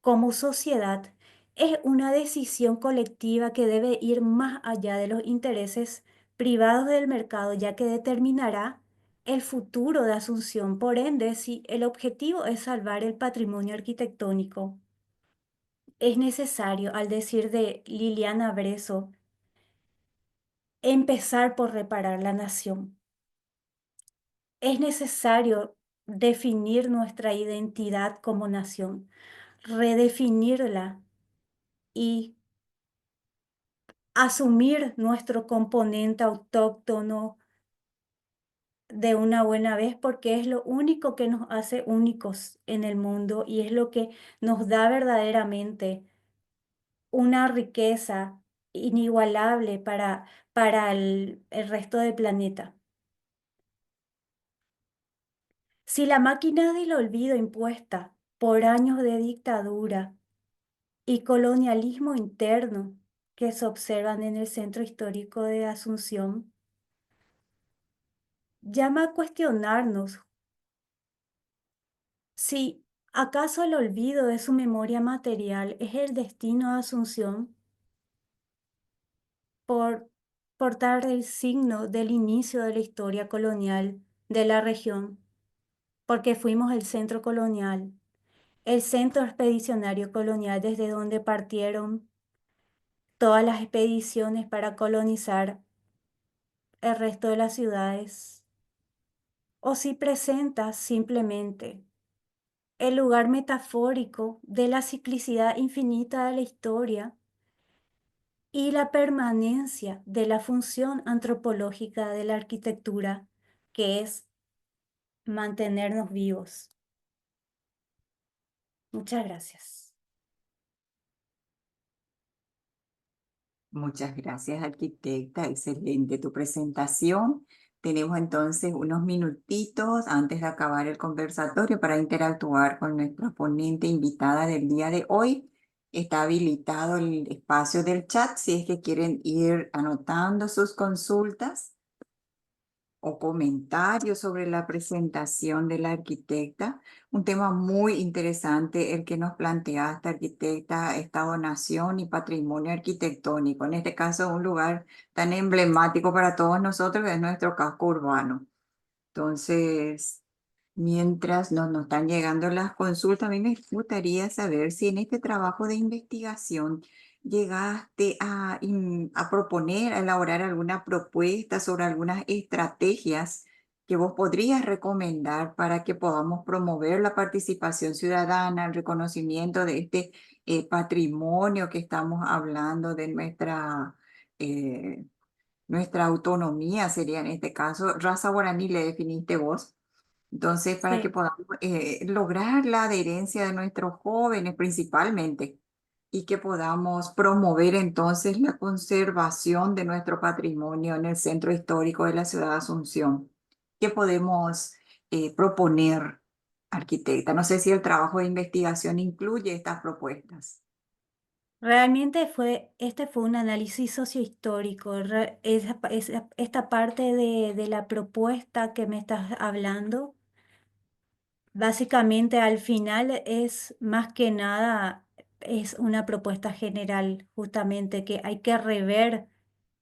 como sociedad es una decisión colectiva que debe ir más allá de los intereses privados del mercado, ya que determinará el futuro de Asunción. Por ende, si el objetivo es salvar el patrimonio arquitectónico, es necesario, al decir de Liliana Bresso, empezar por reparar la nación. Es necesario definir nuestra identidad como nación, redefinirla y asumir nuestro componente autóctono de una buena vez, porque es lo único que nos hace únicos en el mundo y es lo que nos da verdaderamente una riqueza inigualable para el resto del planeta. Si la máquina del olvido impuesta por años de dictadura y colonialismo interno que se observan en el centro histórico de Asunción, llama a cuestionarnos si acaso el olvido de su memoria material es el destino de Asunción por portar el signo del inicio de la historia colonial de la región, porque fuimos el centro colonial, el centro expedicionario colonial desde donde partieron todas las expediciones para colonizar el resto de las ciudades, o si presenta simplemente el lugar metafórico de la ciclicidad infinita de la historia y la permanencia de la función antropológica de la arquitectura, que es mantenernos vivos. Muchas gracias. Muchas gracias, arquitecta. Excelente tu presentación. Tenemos entonces unos minutitos antes de acabar el conversatorio para interactuar con nuestra ponente invitada del día de hoy. Está habilitado el espacio del chat si es que quieren ir anotando sus consultas o comentarios sobre la presentación de la arquitecta. Un tema muy interesante el que nos plantea esta arquitecta, Estado-Nación y Patrimonio Arquitectónico. En este caso, un lugar tan emblemático para todos nosotros que es nuestro casco urbano. Entonces, mientras nos están llegando las consultas, a mí me gustaría saber si en este trabajo de investigación llegaste a proponer, a elaborar alguna propuesta sobre algunas estrategias que vos podrías recomendar para que podamos promover la participación ciudadana, el reconocimiento de este patrimonio que estamos hablando de nuestra autonomía, sería en este caso, raza guaraní le definiste vos? Entonces, para que Sí. podamos lograr la adherencia de nuestros jóvenes principalmente y que podamos promover entonces la conservación de nuestro patrimonio en el centro histórico de la ciudad de Asunción. ¿Qué podemos proponer, arquitecta? No sé si el trabajo de investigación incluye estas propuestas. Realmente este fue un análisis sociohistórico. Esta parte de la propuesta que me estás hablando, básicamente al final es más que nada, es una propuesta general, justamente que hay que rever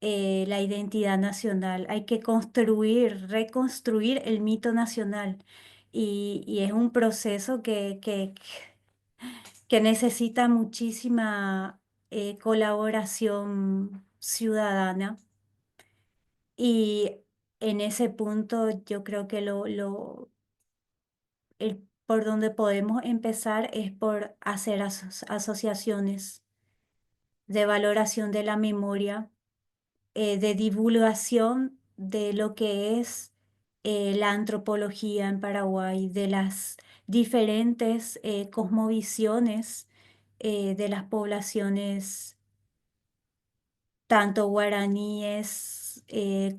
la identidad nacional, hay que construir, reconstruir el mito nacional. Y es un proceso que necesita muchísima colaboración ciudadana. Y en ese punto yo creo que por donde podemos empezar es por hacer asociaciones de valoración de la memoria, de divulgación de lo que es la antropología en Paraguay, de las diferentes cosmovisiones de las poblaciones, tanto guaraníes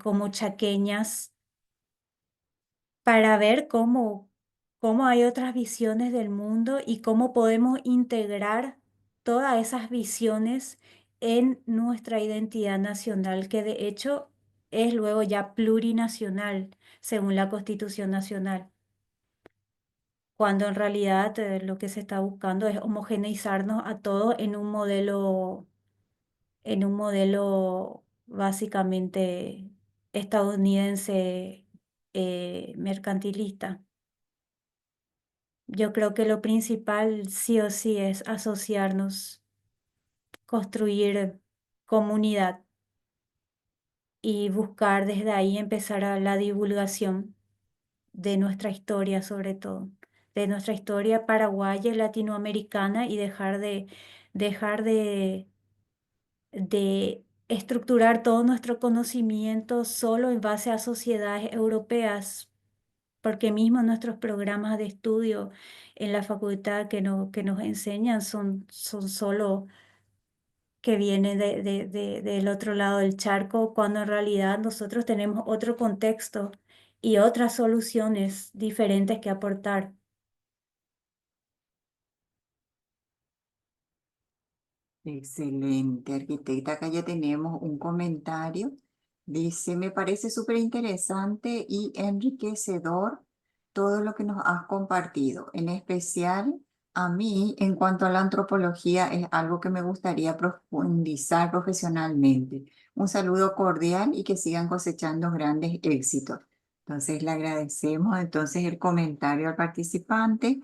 como chaqueñas, para ver cómo hay otras visiones del mundo y cómo podemos integrar todas esas visiones en nuestra identidad nacional, que de hecho es luego ya plurinacional, según la Constitución Nacional, cuando en realidad lo que se está buscando es homogeneizarnos a todos en un modelo básicamente estadounidense mercantilista. Yo creo que lo principal sí o sí es asociarnos, construir comunidad y buscar desde ahí empezar a la divulgación de nuestra historia, sobre todo, de nuestra historia paraguaya y latinoamericana, y dejar de estructurar todo nuestro conocimiento solo en base a sociedades europeas, porque mismo nuestros programas de estudio en la facultad que nos enseñan son solo que vienen del otro lado del charco, cuando en realidad nosotros tenemos otro contexto y otras soluciones diferentes que aportar. Excelente, arquitecta. Acá ya tenemos un comentario. Dice, me parece súper interesante y enriquecedor todo lo que nos has compartido. En especial, a mí, en cuanto a la antropología, es algo que me gustaría profundizar profesionalmente. Un saludo cordial y que sigan cosechando grandes éxitos. Entonces, le agradecemos entonces el comentario al participante.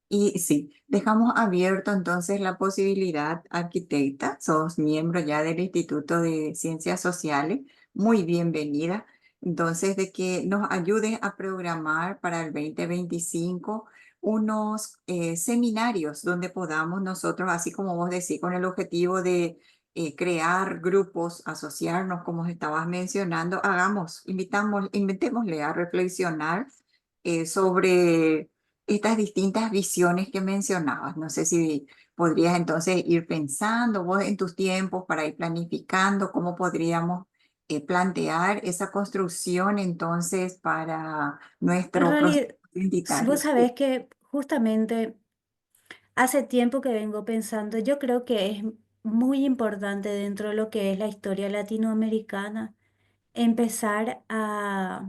Y sí, dejamos abierto entonces la posibilidad, arquitecta, sos miembro ya del Instituto de Ciencias Sociales, muy bienvenida. Entonces, de que nos ayudes a programar para el 2025 unos seminarios donde podamos nosotros, así como vos decís, con el objetivo de crear grupos, asociarnos, como estabas mencionando, invitémosle a reflexionar sobre estas distintas visiones que mencionabas. No sé si podrías entonces ir pensando vos en tus tiempos para ir planificando cómo podríamos plantear esa construcción entonces para En nuestro proceso realidad, si vos identitario. sabés que justamente hace tiempo que vengo pensando, yo creo que es muy importante dentro de lo que es la historia latinoamericana empezar a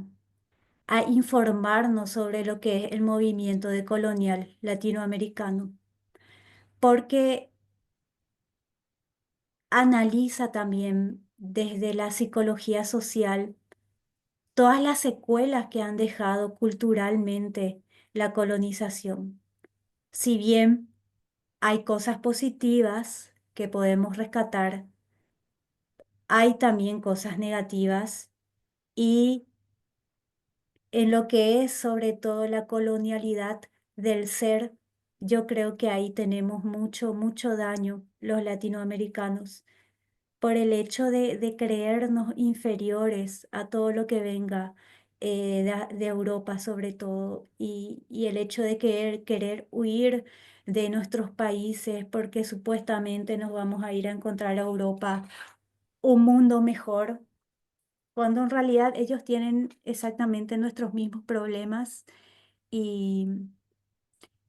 informarnos sobre lo que es el movimiento decolonial latinoamericano, porque analiza también desde la psicología social todas las secuelas que han dejado culturalmente la colonización. Si bien hay cosas positivas, que podemos rescatar, hay también cosas negativas y en lo que es sobre todo la colonialidad del ser, yo creo que ahí tenemos mucho, mucho daño los latinoamericanos por el hecho de creernos inferiores a todo lo que venga de Europa sobre todo y el hecho de querer huir de nuestros países porque supuestamente nos vamos a ir a encontrar a Europa un mundo mejor, cuando en realidad ellos tienen exactamente nuestros mismos problemas y,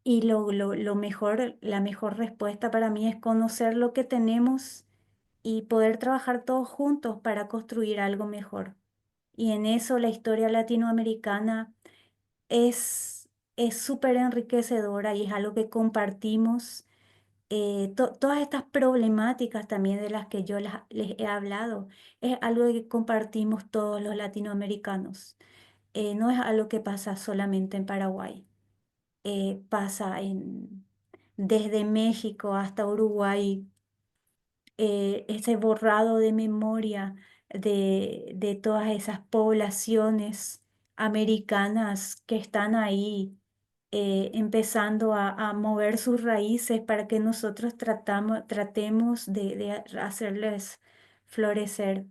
y lo mejor, la mejor respuesta para mí es conocer lo que tenemos y poder trabajar todos juntos para construir algo mejor. Y en eso la historia latinoamericana es súper enriquecedora y es algo que compartimos. Todas estas problemáticas también de las que yo les he hablado, es algo que compartimos todos los latinoamericanos. No es algo que pasa solamente en Paraguay, pasa desde México hasta Uruguay, ese borrado de memoria de todas esas poblaciones americanas que están ahí empezando a mover sus raíces para que nosotros tratemos de hacerles florecer.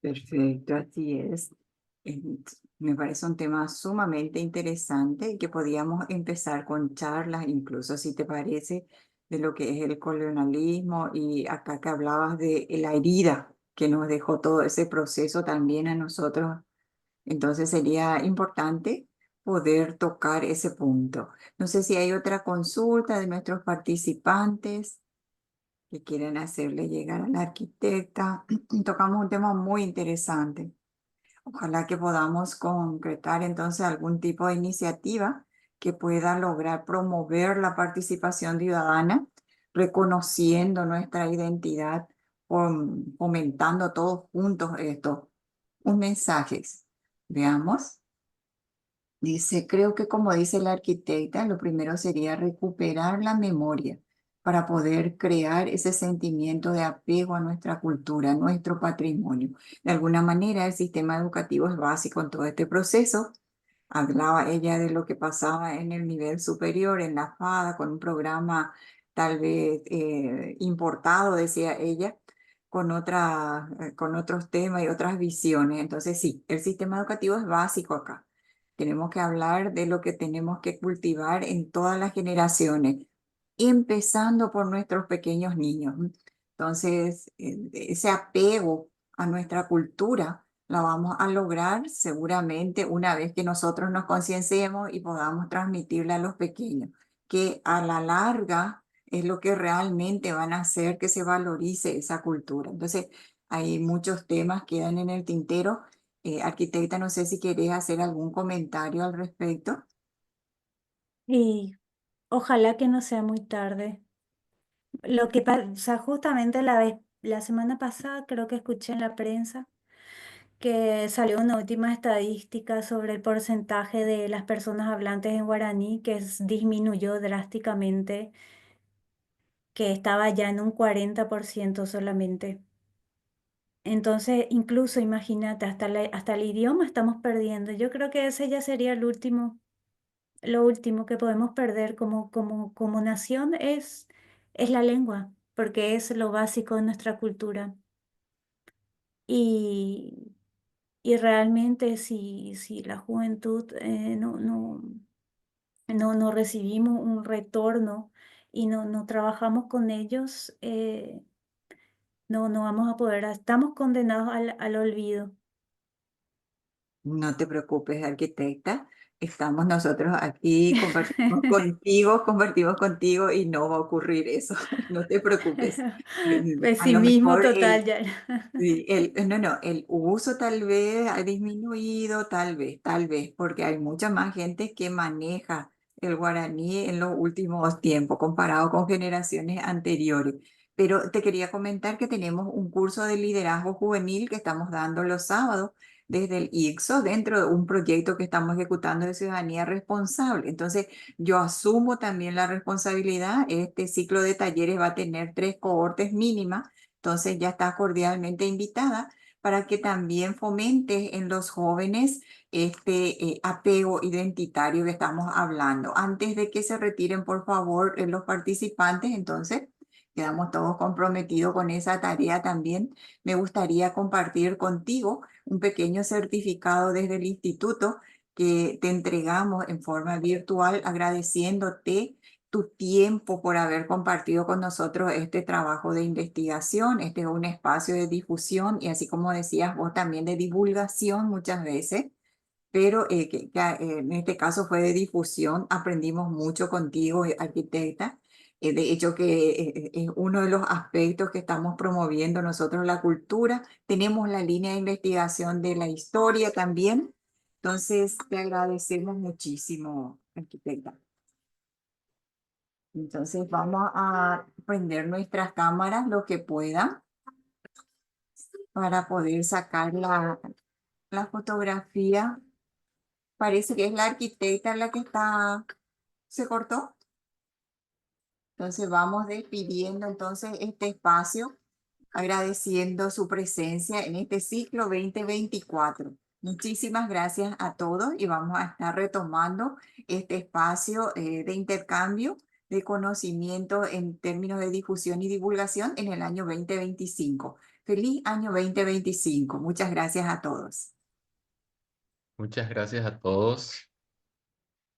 Perfecto, así es. Me parece un tema sumamente interesante y que podíamos empezar con charlas, incluso si te parece, de lo que es el colonialismo y acá que hablabas de la herida que nos dejó todo ese proceso también a nosotros. Entonces sería importante poder tocar ese punto. No sé si hay otra consulta de nuestros participantes que quieran hacerle llegar a la arquitecta. Tocamos un tema muy interesante. Ojalá que podamos concretar entonces algún tipo de iniciativa que pueda lograr promover la participación ciudadana, reconociendo nuestra identidad, fomentando todos juntos esto. Un mensaje. Veamos. Dice, creo que como dice la arquitecta, lo primero sería recuperar la memoria para poder crear ese sentimiento de apego a nuestra cultura, a nuestro patrimonio. De alguna manera, el sistema educativo es básico en todo este proceso. Hablaba ella de lo que pasaba en el nivel superior, en la FADA, con un programa tal vez importado, decía ella, con otros temas y otras visiones. Entonces, sí, el sistema educativo es básico acá. Tenemos que hablar de lo que tenemos que cultivar en todas las generaciones, empezando por nuestros pequeños niños. Entonces, ese apego a nuestra cultura la vamos a lograr seguramente una vez que nosotros nos concienciemos y podamos transmitirla a los pequeños, que a la larga es lo que realmente van a hacer que se valorice esa cultura. Entonces, hay muchos temas que quedan en el tintero. Arquitecta, no sé si querés hacer algún comentario al respecto. Y ojalá que no sea muy tarde. Lo que pasa, justamente la semana pasada creo que escuché en la prensa que salió una última estadística sobre el porcentaje de las personas hablantes en guaraní disminuyó drásticamente, que estaba ya en un 40% solamente. Entonces, incluso imagínate, hasta el idioma estamos perdiendo. Yo creo que ese ya sería lo último que podemos perder como nación es la lengua, porque es lo básico de nuestra cultura. Y, y realmente si la juventud no recibimos un retorno y no trabajamos con ellos, no vamos a poder, estamos condenados al olvido. No te preocupes, arquitecta. Estamos nosotros aquí, compartimos contigo y no va a ocurrir eso. No te preocupes. A lo Pesimismo mejor total ya. sí, no, el uso tal vez ha disminuido, tal vez, porque hay mucha más gente que maneja el guaraní en los últimos tiempos comparado con generaciones anteriores. Pero te quería comentar que tenemos un curso de liderazgo juvenil que estamos dando los sábados desde el ICSO dentro de un proyecto que estamos ejecutando de ciudadanía responsable. Entonces, yo asumo también la responsabilidad. Este ciclo de talleres va a tener 3 cohortes mínimas, entonces ya estás cordialmente invitada para que también fomentes en los jóvenes este apego identitario que estamos hablando. Antes de que se retiren, por favor, los participantes, entonces quedamos todos comprometidos con esa tarea también. Me gustaría compartir contigo un pequeño certificado desde el instituto que te entregamos en forma virtual, agradeciéndote tu tiempo por haber compartido con nosotros este trabajo de investigación. Este es un espacio de difusión y así como decías vos también de divulgación muchas veces, pero en este caso fue de difusión. Aprendimos mucho contigo, arquitecta. De hecho, que es uno de los aspectos que estamos promoviendo nosotros, la cultura. Tenemos la línea de investigación de la historia también. Entonces, te agradecemos muchísimo, arquitecta. Entonces, vamos a prender nuestras cámaras lo que pueda para poder sacar la fotografía. Parece que es la arquitecta la que se cortó. Entonces vamos despidiendo entonces este espacio, agradeciendo su presencia en este ciclo 2024. Muchísimas gracias a todos y vamos a estar retomando este espacio de intercambio de conocimiento en términos de difusión y divulgación en el año 2025. Feliz año 2025. Muchas gracias a todos. Muchas gracias a todos.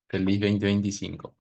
Feliz 2025.